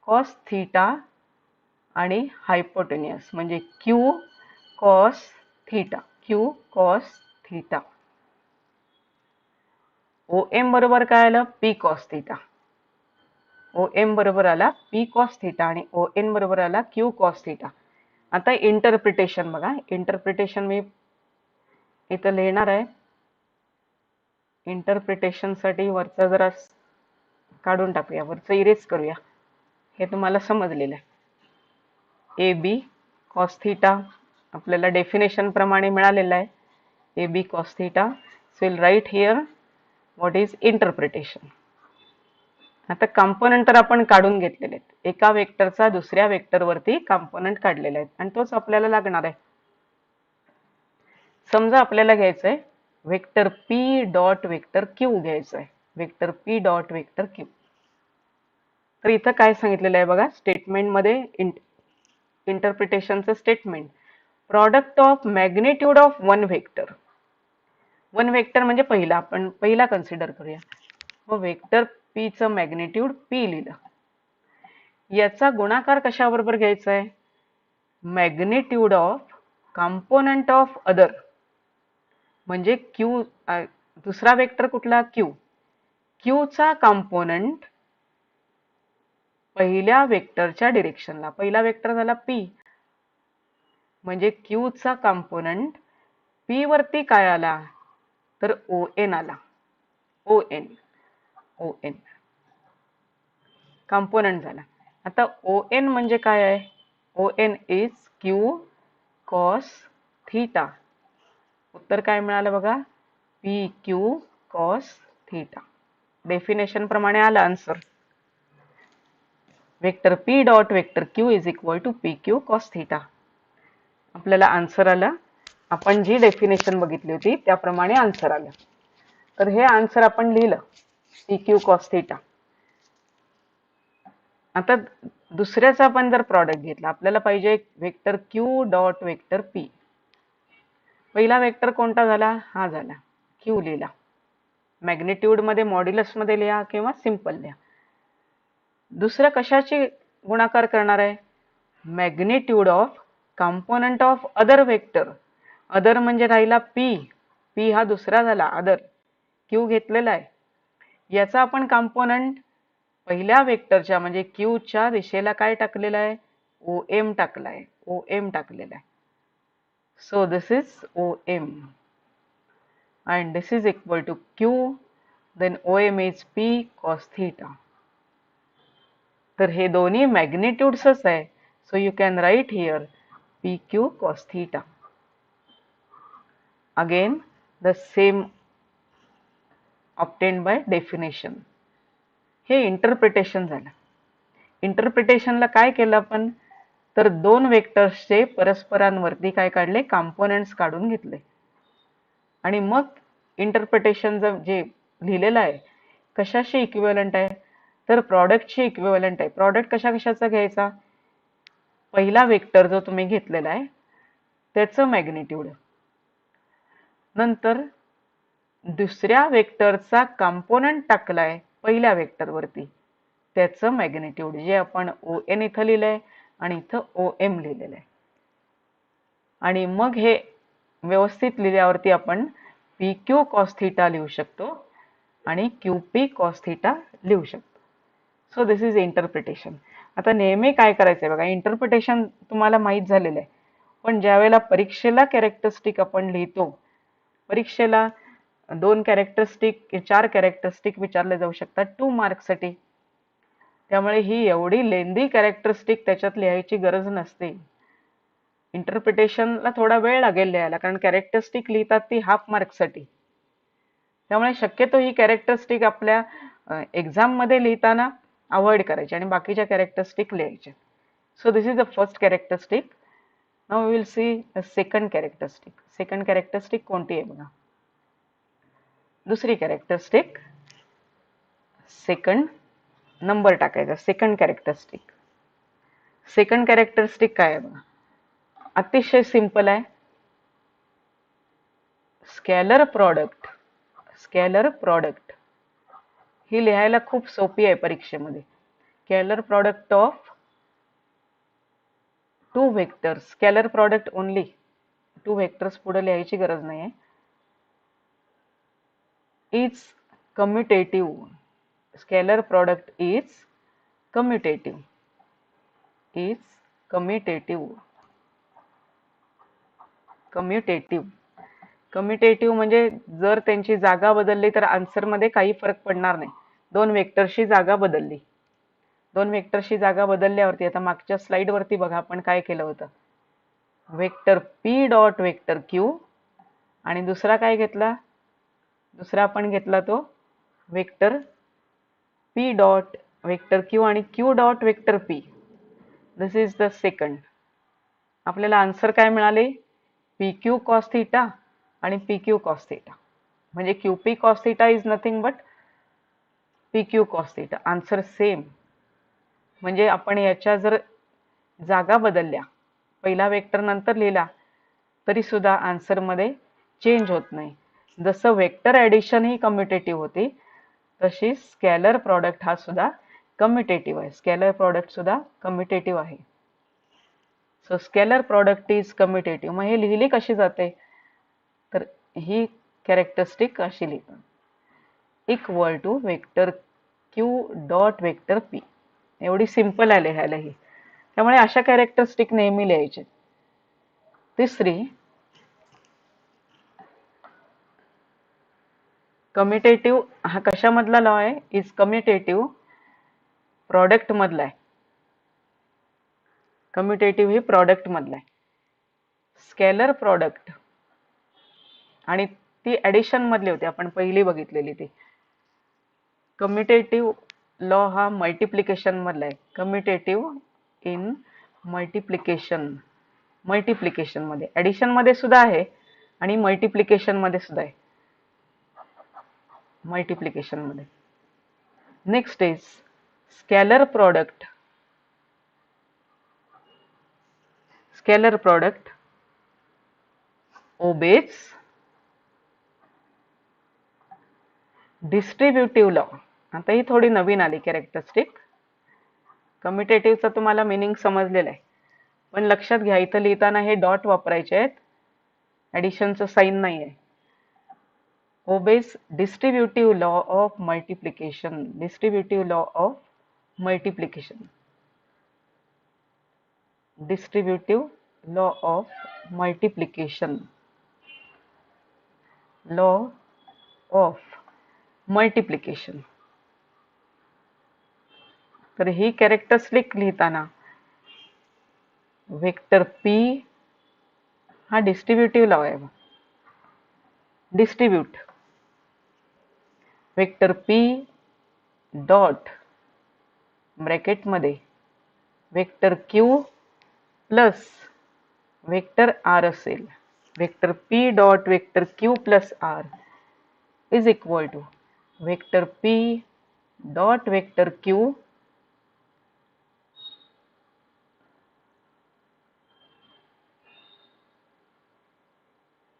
कॉस थीटा आणि हायपोटेनियस म्हणजे Q cos theta, Q cos theta. O M बरोबर काय आलं, P cos theta. O M बरोबर आला पी कॉस थीटा आणि ओ एन बरोबर आला क्यू कॉस थीटा. आता इंटरप्रिटेशन बघा, इंटरप्रिटेशन मी इथं लिहिणार आहे. इंटरप्रिटेशन साठी वरचा जरा काढून टाकूया, वरचं इरेज करूया. हे तुम्हाला समजलेलं आहे. ए बी कॉस थीटा आपल्याला डेफिनेशन प्रमाणे मिळालेलं आहे, A B cos theta. So will write here what is interpretation. आता कंपोनंट तर आपण काढून घेतलेले आहेत, एका वेक्टरचा दुसऱ्या वेक्टरवरती कंपोनंट काढलेले आहेत आणि तोच आपल्याला लागणार आहे. समजा आपल्याला घ्यायचं आहे vector P dot vector Q घ्यायचं आहे, vector P dot vector Q. तर इथं काय सांगितलेलं आहे बघा स्टेटमेंटमध्ये, इंटरप्रिटेशनचं statement, product of magnitude of one vector. One vector म्हणजे पहिला, आपण पहिला कन्सिडर करूया. मग वेक्टर पी चं मॅग्निट्यूड पी लिहिलं, याचा गुणाकार कशाबरोबर घ्यायचा आहे, magnitude of component of other. म्हणजे क्यू, दुसरा वेक्टर कुठला, क्यू, क्यू चा कंपोनंट पहिल्या वेक्टरच्या डिरेक्शनला. पहिला वेक्टर झाला पी, म्हणजे क्यू चा कंपोनंट पी वरती काय आला, तर ओ एन आला. O N, O N component झाला. आता ओ एन म्हणजे काय आहे, O N is Q cos theta. उत्तर काय मिळालं बघा, P Q cos theta. Definition प्रमाणे आला answer. Vector P dot vector Q is equal to P Q cos theta. आपल्याला आन्सर आलं. आपण जी डेफिनेशन बघितली होती त्याप्रमाणे आन्सर आलं. तर हे आन्सर आपण लिहिलं पी क्यू कॉस थीटा. आता दुसऱ्याचा आपण जर प्रॉडक्ट घेतला, आपल्याला पाहिजे vector Q dot vector P. पहिला वेक्टर कोणता झाला? हा झाला, क्यू लिहिला. मॅग्निट्यूड मध्ये, मॉड्युलस मध्ये लिहा किंवा सिंपल लिहा. दुसरं कशाची गुणाकार करणार आहे? Magnitude of component of other vector. Other म्हणजे राहिला पी. पी हा दुसरा झाला, अदर. क्यू घेतलेला आहे, याचा आपण कंपोनंट पहिल्या वेक्टरच्या म्हणजे क्यूच्या दिशेला काय टाकलेला आहे? ओ एम टाकलाय, ओ एम टाकलेला आहे. So this is O M and this is equal to q, then OM is p cos theta. तर हे दोन्ही मॅग्निट्यूड्सच आहे. So you can write here P Q cos theta. Again the same obtained by definition. हे interpretation झालं. इंटरप्रिटेशनला काय केलं आपण? तर दोन वेक्टर्सचे परस्परांवरती काय काढले? कंपोनेंट्स काढून घेतले. आणि मग इंटरप्रिटेशन जे लिहिलेलं आहे कशाशी इक्विव्हॅलंट आहे? तर प्रॉडक्टशी इक्विव्हॅलंट आहे. प्रॉडक्ट कशा कशाचा घ्यायचा? पहिला वेक्टर जो तुम्ही घेतलेला आहे त्याचं मॅग्निट्यूड, नंतर दुसऱ्या वेक्टरचा कंपोनंट टाकलाय पहिल्या वेक्टरवरती त्याचं मॅग्निट्यूड, जे आपण ओ एन इथं लिहिलंय आणि इथं ओ एम लिहिलेलं आहे. आणि मग हे व्यवस्थित लिहिल्यावरती आपण पी क्यू कॉस थीटा लिहू शकतो आणि क्यू पी कॉस थीटा लिहू शकतो. So this is interpretation. आता नेहमी काय करायचंय बघा, इंटरप्रिटेशन तुम्हाला माहीत झालेलं आहे, पण ज्यावेळेला परीक्षेला कॅरेक्टरिस्टिक आपण लिहितो, परीक्षेला 2 कॅरेक्टरिस्टिक 4 कॅरेक्टरिस्टिक विचारले जाऊ शकतात 2 मार्क्ससाठी. त्यामुळे ही एवढी लेंदी कॅरेक्टरिस्टिक त्याच्यात लिहायची गरज नसते. इंटरप्रिटेशनला थोडा वेळ लागेल लिहायला, कारण कॅरेक्टरिस्टिक लिहितात ती हाफ मार्क्ससाठी. त्यामुळे शक्यतो ही कॅरेक्टरिस्टिक आपल्या एक्झाम मध्ये लिहिताना अवॉइड करायची आणि बाकीच्या कॅरेक्टरिस्टिक लिहायच्या. So this is the first characteristic. Now we will see the second characteristic. Second characteristic कोणती आहे बघा? दुसरी कॅरेक्टरिस्टिक, सेकंड नंबर टाकायचा, सेकंड कॅरेक्टरिस्टिक. सेकंड कॅरेक्टरिस्टिक काय आहे बघा? अतिशय सिंपल आहे. Scalar product. स्केलर प्रॉडक्ट ही लिहायला खूप सोपी आहे परीक्षेमध्ये. Scalar product of two vectors. Scalar product only. Two vectors पुढे लिहायची गरज नाही आहे. Is commutative. Scalar product is commutative. Is commutative. Commutative. Commutative म्हणजे जर त्यांची जागा बदलली तर आन्सर मध्ये काही फरक पडणार नाही. दोन वेक्टरशी जागा बदलली. दोन वेक्टरशी जागा बदलल्यावरती, आता मागच्या स्लाइड वरती बघा आपण काय केलं होतं. Vector P dot vector Q आणि दुसरा काय घेतला? दुसरा आपण घेतला तो vector P dot vector Q आणि Q dot vector P. This is the second. आपल्याला आन्सर काय मिळाले? पी क्यू कॉस थीटा आणि पी क्यू कॉस थीटा. म्हणजे Q P cos theta is nothing but P Q cos theta. Answer same. म्हणजे आपण याच्या जर जागा बदलल्या, पहिला वेक्टर नंतर लिहिला तरी सुद्धा आन्सर मध्ये चेंज होत नाही. जसं वेक्टर ऍडिशन ही कम्युटेटिव्ह होती, तशी स्केलर प्रॉडक्ट हा सुद्धा कम्युटेटिव्ह आहे. स्केलर प्रॉडक्ट सुद्धा कम्युटेटिव्ह आहे. So scalar product is commutative. मग हे लिहिली कशी जाते? तर ही कॅरेक्टरिस्टिक अशी लिहितात, equal to vector Q dot vector P. एवढी सिंपल आहे लिहायला ही. त्यामुळे अशा कॅरेक्टरिस्टिक नेहमी लिहायचे. तिसरी, कम्युटेटिव्ह हा कशामधला लॉ आहे? इज कम्युटेटिव्ह प्रॉडक्ट मधला आहे. कम्युटेटिव्ह ही प्रॉडक्ट मधला आहे. स्केलर प्रॉडक्ट आणि ती ऍडिशन मधली होती, आपण पहिली बघितलेली ती. कम्युटेटिव्ह लॉ हा मल्टिप्लिकेशन मधला आहे. कम्युटेटिव्ह इन मल्टिप्लिकेशन मध्ये, ऍडिशन मध्ये सुद्धा आहे आणि मल्टिप्लिकेशन मध्ये सुद्धा आहे. मल्टिप्लिकेशन मध्ये. Next is scalar product. Scalar product obeys distributive law. आता ही थोडी नवीन आली कॅरेक्टरिस्टिक. कम्युटेटिव्हचा तुम्हाला मिनिंग समजलेला आहे, पण लक्षात घ्या इथं लिहिताना हे डॉट वापरायचे आहेत, ऍडिशनचं साइन नाही आहे. obeys distributive law of multiplication. Distributive law of multiplication. Distributive law of multiplication. Law of multiplication. तर ही कॅरेक्टरिस्टिक लिहिताना वेक्टर पी हा डिस्ट्रीब्युटिव्ह लॉ आहे. Distribute vector P dot bracket मध्ये vector Q plus vector R असेल. Vector P dot vector Q plus R is equal to vector P dot vector Q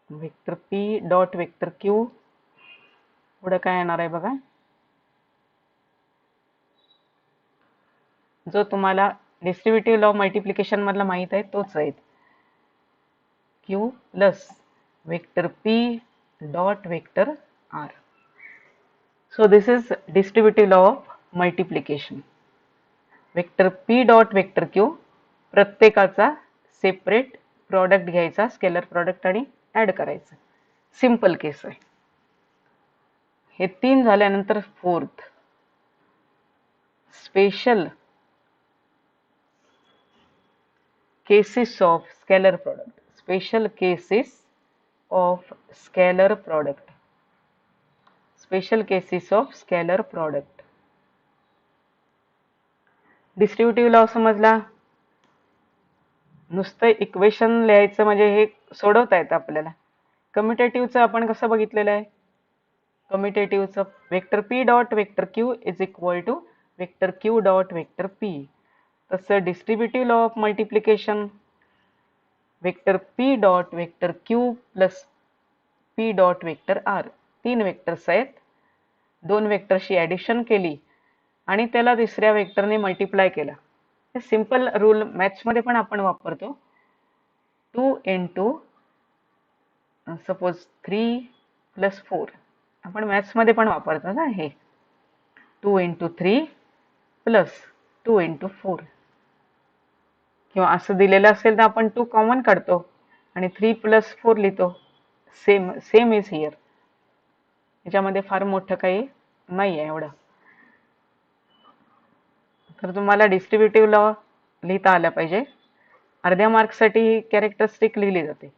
vector P dot vector Q पुढे काय येणार आहे बघा, जो तुम्हाला डिस्ट्रीब्युटिव्ह लॉ मल्टिप्लिकेशन मधला माहित आहे तोच आहे. Q plus vector P dot vector R. So this is distributive law of multiplication. Vector P dot vector Q प्रत्येकाचा सेपरेट प्रॉडक्ट घ्यायचा, स्केलर प्रॉडक्ट, आणि ऍड करायचं. सिंपल केस आहे. हे 3 झाल्यानंतर fourth special cases of scalar product. Special cases of scalar product. Special cases of scalar product. Distributive law समजला. नुसतं equation लिहायचं म्हणजे हे सोडवता येतं आपल्याला. कम्युटेटिव्हचं आपण कसं बघितलेलं आहे, कम्युटेटिव्हचं vector P dot vector Q is equal to vector Q dot vector P. तसं distributive law of multiplication vector P dot vector Q plus P dot vector R. 3 vectors आहेत, 2 वेक्टरशी ऍडिशन केली आणि त्याला तिसऱ्या वेक्टरने मल्टिप्लाय केला. हे सिंपल रूल मॅथ्समध्ये पण आपण वापरतो. 2 इंटू सपोज 3 प्लस 4 आपण मॅथ्समध्ये पण वापरतो ना. हे 2 इंटू 3 प्लस 2 इंटू 4, किंवा असं दिलेलं असेल तर आपण 2 कॉमन काढतो आणि 3 प्लस 4 लिहितो. Same is here. याच्यामध्ये फार मोठं काही नाही आहे एवढं. तर तुम्हाला डिस्ट्रीब्युटिव्ह लॉ लिहिता आला पाहिजे. अर्ध्या मार्क्ससाठी ही कॅरेक्टरिस्टिक लिहिली जाते.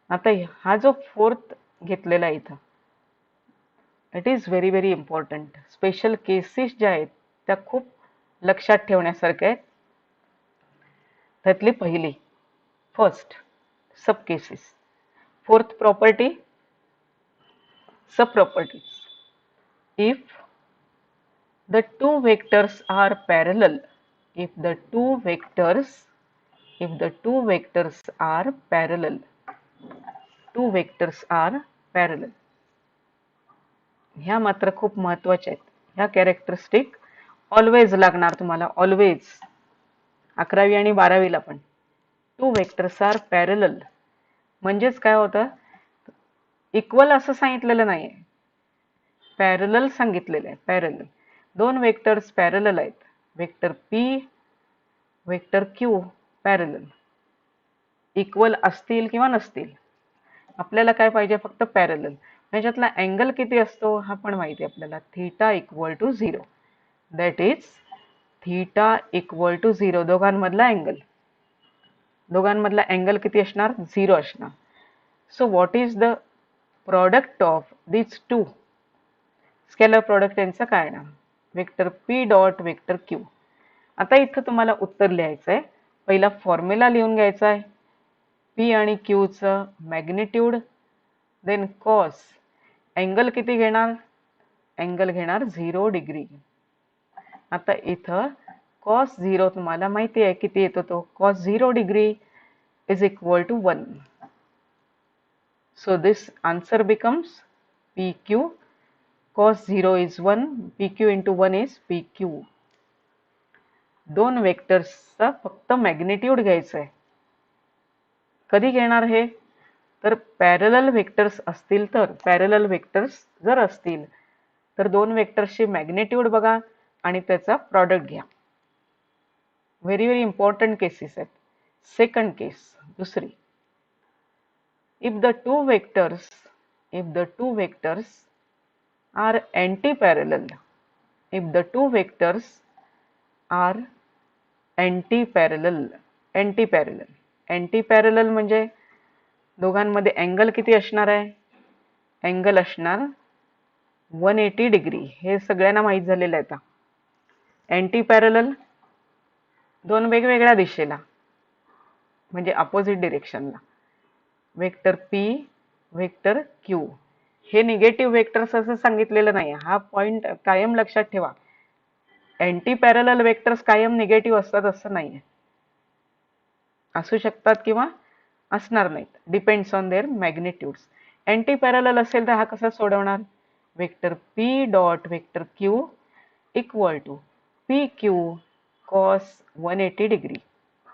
आता हा जो फोर्थ घेतलेला आहे इथं, it is very very important. Special cases ज्या आहेत त्या खूप लक्षात ठेवण्यासारख्या आहेत. त्यातली पहिली first sub cases. Fourth property sub properties. If the two vectors are parallel, if the two vectors are parallel, ह्या मात्र खूप महत्वाच्या आहेत. ह्या कॅरेक्टरिस्टिक ऑलवेज लागणार तुम्हाला, ऑलवेज. 11वी आणि 12वीला पण. 2 वेक्टर्स आर पॅरलल म्हणजेच काय होतं, इक्वल असं सांगितलेलं नाहीये, पॅरलल सांगितलेलं आहे. पॅरलल 2 वेक्टर्स पॅरलल आहेत. Vector P vector Q parallel. Equal असतील किंवा नसतील, आपल्याला काय पाहिजे, फक्त पॅरलल. त्याच्यातला अँगल किती असतो हा पण माहिती आहे आपल्याला. Theta equal to 0. That is theta equal to 0. दोघांमधला अँगल किती असणार, 0 असणार. So what is the product of these two scalar product यांचं काय नाव? Vector P dot vector Q. आता इथं तुम्हाला उत्तर लिहायचं आहे. पहिला फॉर्म्युला लिहून घ्यायचा आहे. पी आणि क्यूचं मॅग्निट्यूड, देन कॉस. अँगल किती घेणार? अँगल घेणार 0 डिग्री. आता इथं कॉस 0 तुम्हाला माहिती आहे किती येतो तो? Cos 0 degree is equal to 1. So this answer becomes PQ. Cos 0 is 1, PQ into 1 is PQ. दोन वेक्टर्सचा फक्त मॅग्निट्यूड घ्यायचं आहे. कधी घेणार हे? तर पॅरलल वेक्टर्स असतील तर, पॅरलल वेक्टर्स जर असतील तर दोन वेक्टर्सची मॅग्निट्यूड बघा आणि त्याचा प्रॉडक्ट घ्या. व्हेरी व्हेरी इम्पॉर्टंट केसेस आहेत. सेकंड केस, दुसरी. If the two vectors are anti-parallel, if the two vectors are anti-parallel म्हणजे दोघांमध्ये अँगल किती असणार आहे? अँगल असणार 180 डिग्री. हे सगळ्यांना माहित झालेलं आहे. आता अँटी-पॅरलल दोन वेगवेगळ्या दिशेला म्हणजे अपोजिट डिरेक्शनला. Vector P, vector Q. हे निगेटिव्ह वेक्टर्स असं सांगितलेलं नाही. हा पॉइंट कायम लक्षात ठेवा. अँटी पॅरलल वेक्टर्स कायम निगेटिव्ह असतात असं नाहीये. असू शकतात किंवा असणार नाहीत. Depends on their magnitudes. Anti parallel असेल तर हा कसा सोडवणार? Vector P dot vector Q equal to PQ cos 180 degree.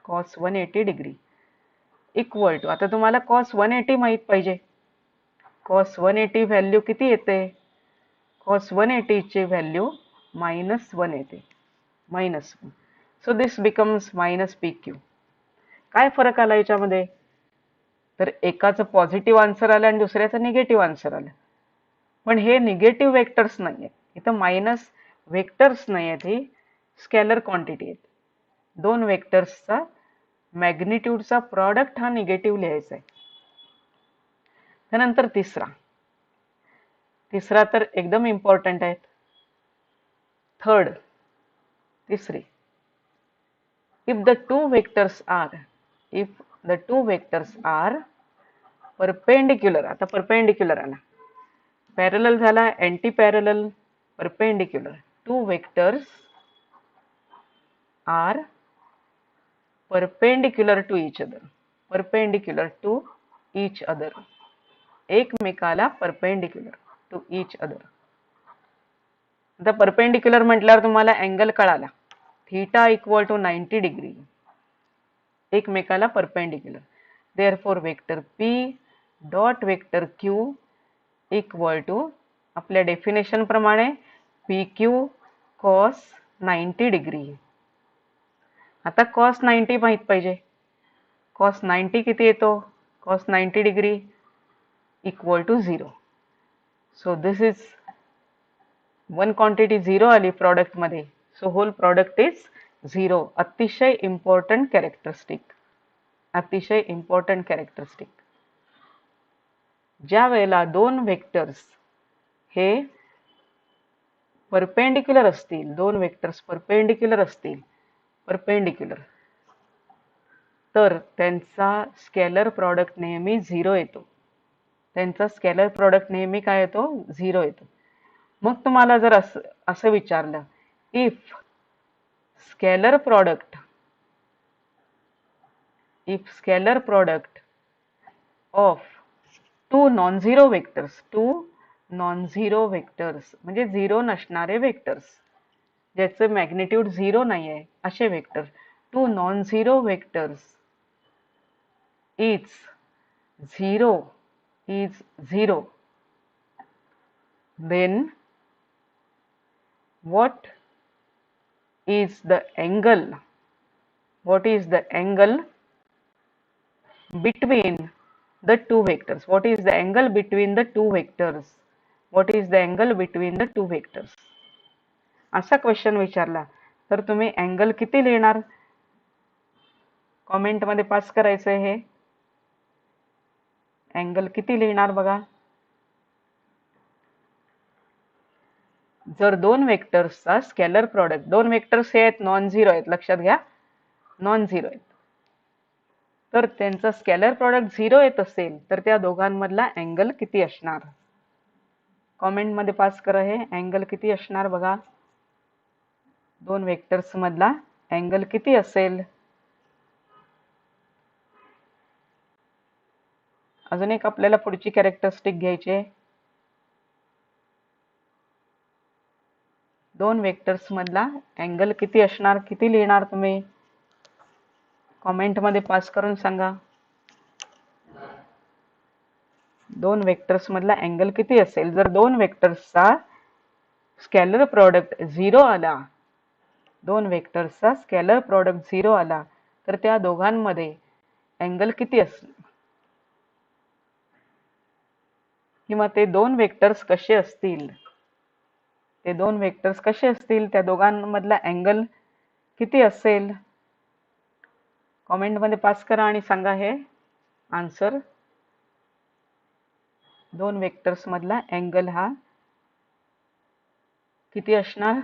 Cos 180 degree equal to, आता तुम्हाला कॉस 180 माहित पाहिजे. कॉस 180 व्हॅल्यू किती येते? कॉस 180 ची व्हॅल्यू -1 येते. -1. So this becomes -PQ. काय फरक आला याच्यामध्ये? तर एकाचं पॉझिटिव्ह आन्सर आलं आणि दुसऱ्याचं निगेटिव्ह आन्सर आलं. पण हे निगेटिव्ह वेक्टर्स नाही आहेत. इथं मायनस वेक्टर्स नाही आहेत, ही स्केलर क्वांटिटी आहेत. दोन वेक्टर्सचा मॅग्निट्यूडचा प्रॉडक्ट हा निगेटिव्ह लिहायचा आहे. त्यानंतर तिसरा तर एकदम इम्पॉर्टंट आहे. थर्ड, तिसरी. If the two vectors are perpendicular. आता परपेंडिक्युलर आला, पॅरलल झाला, anti parallel, perpendicular. Two vectors are perpendicular to each other. Perpendicular to each other. एकमेकाला परपेंडिक्युलर टू इच अदर. आता परपेंडिक्युलर म्हटल्यावर तुम्हाला अँगल कळाला. Theta equal to 90 degree. एकमेकाला perpendicular. Therefore vector P dot vector Q equal to आपल्या definition प्रमाणे PQ cos 90 degree. आता cos 90 माहित पाहिजे. कॉस 90 किती येतो? Cos 90 degree equal to 0. So this is one quantity 0 आली प्रॉडक्ट मध्ये. So whole product is 0. अतिशय इम्पॉर्टंट कॅरेक्टरिस्टिक. अतिशय इम्पॉर्टंट कॅरेक्टरिस्टिक. ज्या वेळेला दोन वेक्टर्स हे परपेंडिक्युलर असतील, दोन वेक्टर्स परपेंडिक्युलर असतील, परपेंडिक्युलर, तर त्यांचा स्केलर प्रॉडक्ट नेहमी 0 येतो. त्यांचा स्केलर प्रॉडक्ट नेहमी काय येतो? 0 येतो. मग तुम्हाला जर असं विचारलं, if scalar product of two non zero vectors म्हणजे 0 नसणारे वेक्टर्स, ज्याचं मॅग्निट्यूड 0 नाही आहे, असे vector. Two non zero vectors is 0, then what is the angle between the two vectors? What is the angle between the two vectors? असा question विचारला तर तुम्ही अँगल किती लिहिणार? कमेंट मध्ये पास करायचं. हे अँगल किती लिहिणार बघा. जर दोन वेक्टर्सचा स्केलर प्रॉडक्ट, दोन वेक्टर्स हे आहेत नॉन झिरो आहेत, लक्षात घ्या नॉन झिरो आहेत, तर त्यांचा स्केलर प्रॉडक्ट झिरो येत असेल तर त्या दोघांमधला अँगल किती असणार? कॉमेंट मध्ये पास करा हे अँगल किती असणार बघा. दोन वेक्टर्स मधला अँगल किती असेल? अजून एक आपल्याला पुढची कॅरेक्टरिस्टिक घ्यायची आहे. दोन वेक्टर्स मधला अँगल किती असणार? किती लिहिणार तुम्ही? कॉमेंट मध्ये पास करून सांगा. दोन वेक्टर्स मधला अँगल किती असेल? जर दोन वेक्टर्सचा स्केलर प्रॉडक्ट झिरो आला, दोन वेक्टर्सचा स्केलर प्रॉडक्ट झिरो आला तर त्या दोघांमध्ये अँगल किती असणार? किंवा ते दोन वेक्टर्स कसे असतील, ते दोन वेक्टर्स कसे असतील, त्या दोघांमधला अँगल किती असेल? कॉमेंट मध्ये पास करा आणि सांगा हे आन्सर. दोन वेक्टर्स मधला अँगल हा किती असणार?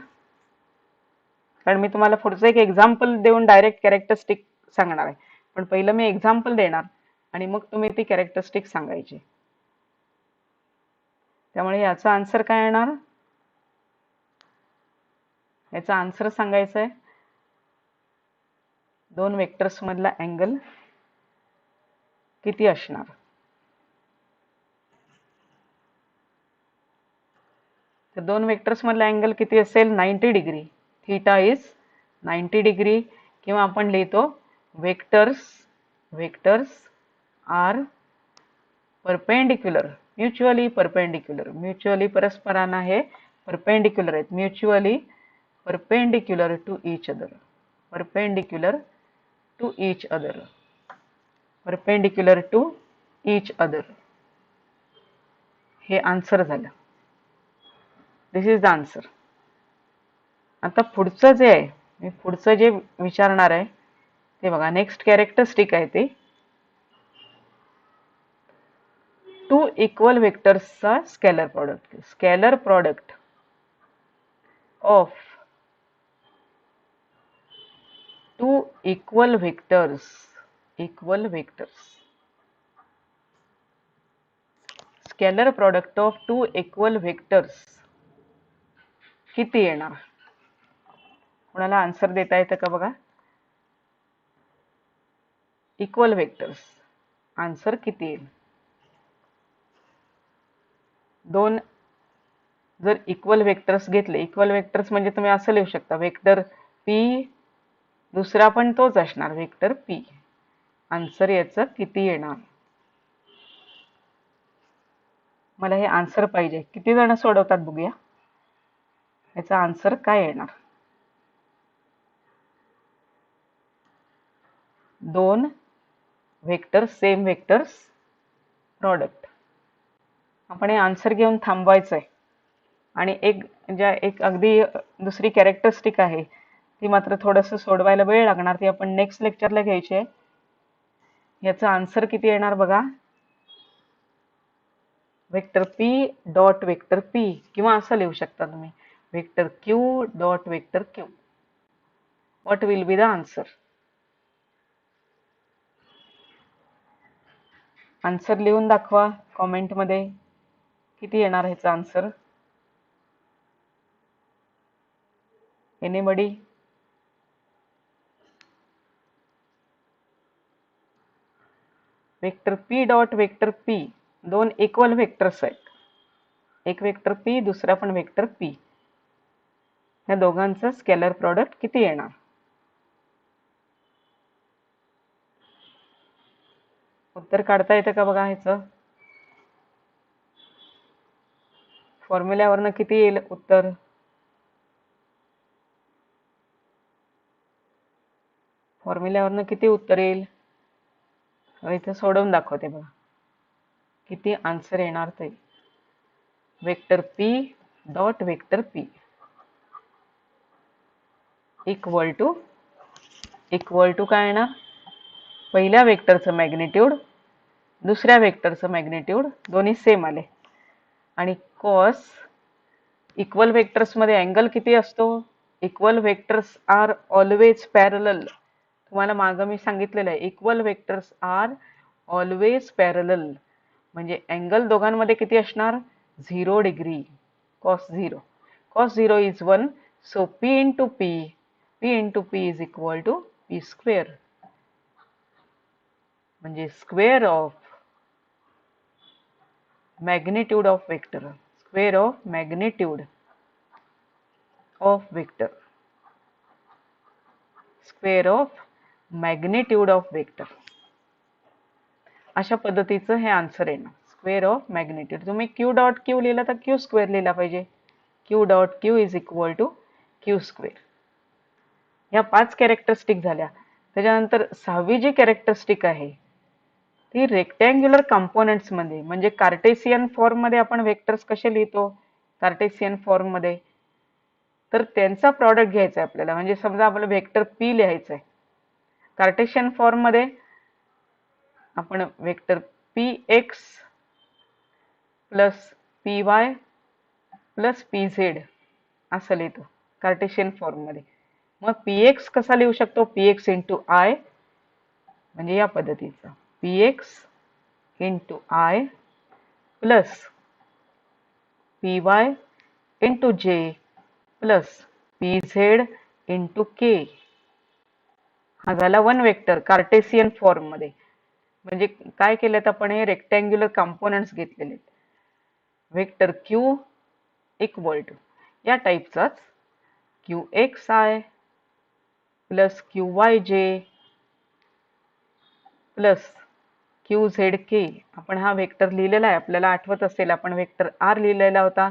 कारण मी तुम्हाला पुढचं एक एक्झाम्पल देऊन डायरेक्ट कॅरेक्टरिस्टिक सांगणार आहे, पण पहिलं मी एक्झाम्पल देणार आणि मग तुम्ही ती कॅरेक्टरिस्टिक सांगायची. त्यामुळे याचा आन्सर काय येणार? याचा आन्सर सांगायचं आहे दोन वेक्टर्स मधला अँगल किती असणार. तर दोन वेक्टर्स मधला अँगल किती असेल? 90 डिग्री. Theta is 90 degree. किंवा आपण लिहितो वेक्टर्स आर परपेंडिक्युलर, म्युच्युअली परस्परांना हे परपेंडिक्युलर आहेत, mutually perpendicular to each other, perpendicular to each other, perpendicular to each other. हे आन्सर झालं. This is the answer. आता पुढचं जे आहे, मी पुढचं जे विचारणार आहे ते बघा. नेक्स्ट कॅरेक्टरिस्टिक आहे ते टू इक्वल वेक्टर्सचा scalar product. Scalar product of two equal vectors, scalar product of two equal vectors किती येणार? कोणाला आन्सर देता येतं का बघा? इक्वल वेक्टर्स आन्सर किती येईल? दोन जर इक्वल वेक्टर्स घेतले, इक्वल वेक्टर्स म्हणजे तुम्ही असं लिहू शकता वेक्टर पी, दुसरा पण तोच असणार वेक्टर पी. आन्सर याचं किती येणार? मला हे आन्सर पाहिजे. किती जण सोडवतात बघूया. याचा आन्सर काय येणार? दोन वेक्टर्स, सेम वेक्टर्स प्रॉडक्ट. आपण हे आन्सर घेऊन थांबवायचं आहे आणि एक अगदी दुसरी कॅरेक्टरिस्टिक आहे ती मात्र थोडंसं सोडवायला वेळ लागणार, ती आपण नेक्स्ट लेक्चरला घ्यायची आहे. याचा आन्सर किती येणार बघा. Vector P dot vector P, किंवा असं लिहू शकता तुम्ही vector Q dot vector Q. What will be the answer? Answer लिहून दाखवा कॉमेंट मध्ये. किती येणार ह्याचा answer? Anybody? Vector P dot vector P, दोन इक्वल वेक्टर्स आहेत, एक वेक्टर पी, दुसरा पण वेक्टर पी. या दोघांचं स्केलर प्रॉडक्ट किती येणार? उत्तर काढता येतं का बघा ह्याचं? फॉर्म्युल्यावरनं किती येईल उत्तर? फॉर्म्युल्यावरनं किती उत्तर येईल? इथं सोडवून दाखवते बघा किती आन्सर येणार ते. Vector P dot vector P equal to काय येणार? पहिल्या वेक्टरचं मॅग्निट्यूड, दुसऱ्या वेक्टरचं मॅग्निट्यूड दोन्ही सेम आले आणि कॉस इक्वल वेक्टर्स मध्ये अँगल किती असतो? Equal vectors are always parallel. तुम्हाला मागं मी सांगितलेलं आहे, equal vectors are always parallel. म्हणजे अँगल दोघांमध्ये किती असणार? 0 degree. cos 0. cos 0 is 1. So P into P is equal to P square. म्हणजे square of magnitude of vector. Square of magnitude of vector. Square of magnitude of vector. अशा पद्धतीचं हे answer आहे ना, स्क्वेअर ऑफ मॅग्निट्यूड. तुम्ही Q dot Q लिहिला तर Q square लिहिला पाहिजे. Q dot Q is equal to Q square. ह्या 5 कॅरेक्टरिस्टिक झाल्या. त्याच्यानंतर 6वी जी कॅरेक्टरिस्टिक आहे ती रेक्टँग्युलर कंपोनेंट्स मध्ये, म्हणजे कार्टेशियन फॉर्म मध्ये आपण वेक्टर्स कसे लिहितो कार्टेशियन फॉर्म मध्ये, तर त्यांचा प्रॉडक्ट घ्यायचा आहे आपल्याला. म्हणजे समजा आपल्याला वेक्टर पी लिहायचं आहे कार्टेशियन फॉर्म मध्ये, आपण vector P x plus P Y plus P Z असं लिहितो कार्टेशियन फॉर्म मध्ये. मग पी एक्स कसा लिहू शकतो? पी एक्स इंटू आय, म्हणजे या पद्धतीचा P x into I plus P Y into जे प्लस पी झेड इंटू के. हा झाला वन वेक्टर कार्टेशियन फॉर्म मध्ये. म्हणजे काय केलं आपण? हे रेक्टँग्युलर कंपोनेंट्स घेतलेले. वेक्टर क्यू इक्वल टू या टाईपचाच Q X I plus Q Y J plus Q Z K. आपण हा वेक्टर लिहिलेला आहे, आपल्याला आठवत असेल आपण वेक्टर आर लिहिलेला होता.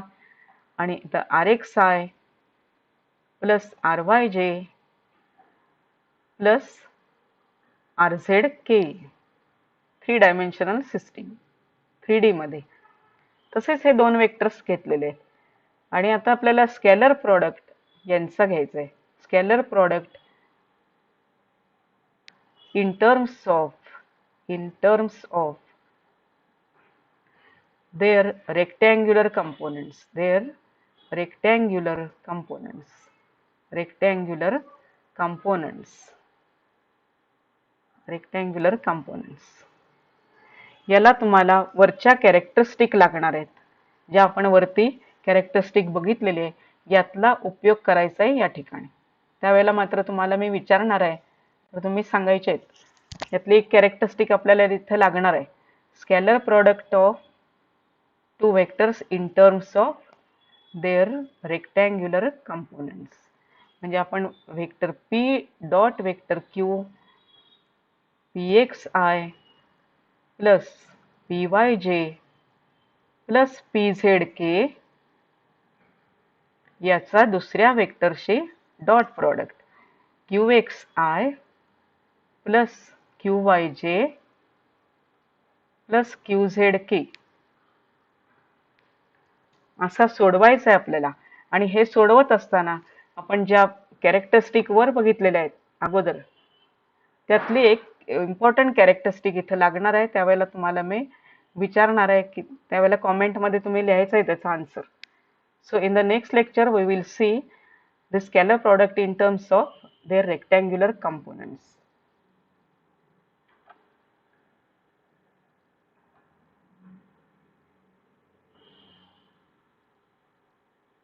आणि इथं R X I plus R Y J plus R Z K. 3 dimensional system 3D मध्ये. तसेच हे 2 वेक्टर्स घेतलेले आहेत. आणि आता आपल्याला स्केलर प्रॉडक्ट यांचा घ्यायचा आहे. Scalar product in terms of their rectangular components, rectangular components. याला तुम्हाला वरच्या कॅरेक्टरिस्टिक लागणार आहेत, ज्या आपण वरती कॅरेक्टरिस्टिक बघितलेले आहे, यातला उपयोग करायचा आहे या ठिकाणी. त्यावेळेला मात्र तुम्हाला मी विचारणार आहे, तर तुम्ही सांगायचे आहेत. यातली एक कॅरेक्टरिस्टिक आपल्याला इथे लागणार आहे. Scalar product of two vectors in terms of their rectangular components. म्हणजे आपण vector P dot vector Q P X I plus P Y J plus P Z K याचा दुसऱ्या वेक्टरशी dot product Q X I plus Q Y J plus Q Z K असा सोडवायचा आहे आपल्याला. आणि हे सोडवत असताना आपण ज्या कॅरेक्टरिस्टिक वर बघितलेल्या आहेत अगोदर, त्यातली एक इम्पॉर्टंट कॅरेक्टरिस्टिक इथे लागणार आहे. त्यावेळेला तुम्हाला मी विचारणार आहे की त्यावेळेला कॉमेंटमध्ये तुम्ही लिहायचं आहे त्याचा answer. So in the next lecture we will see the scalar product in terms of their rectangular components.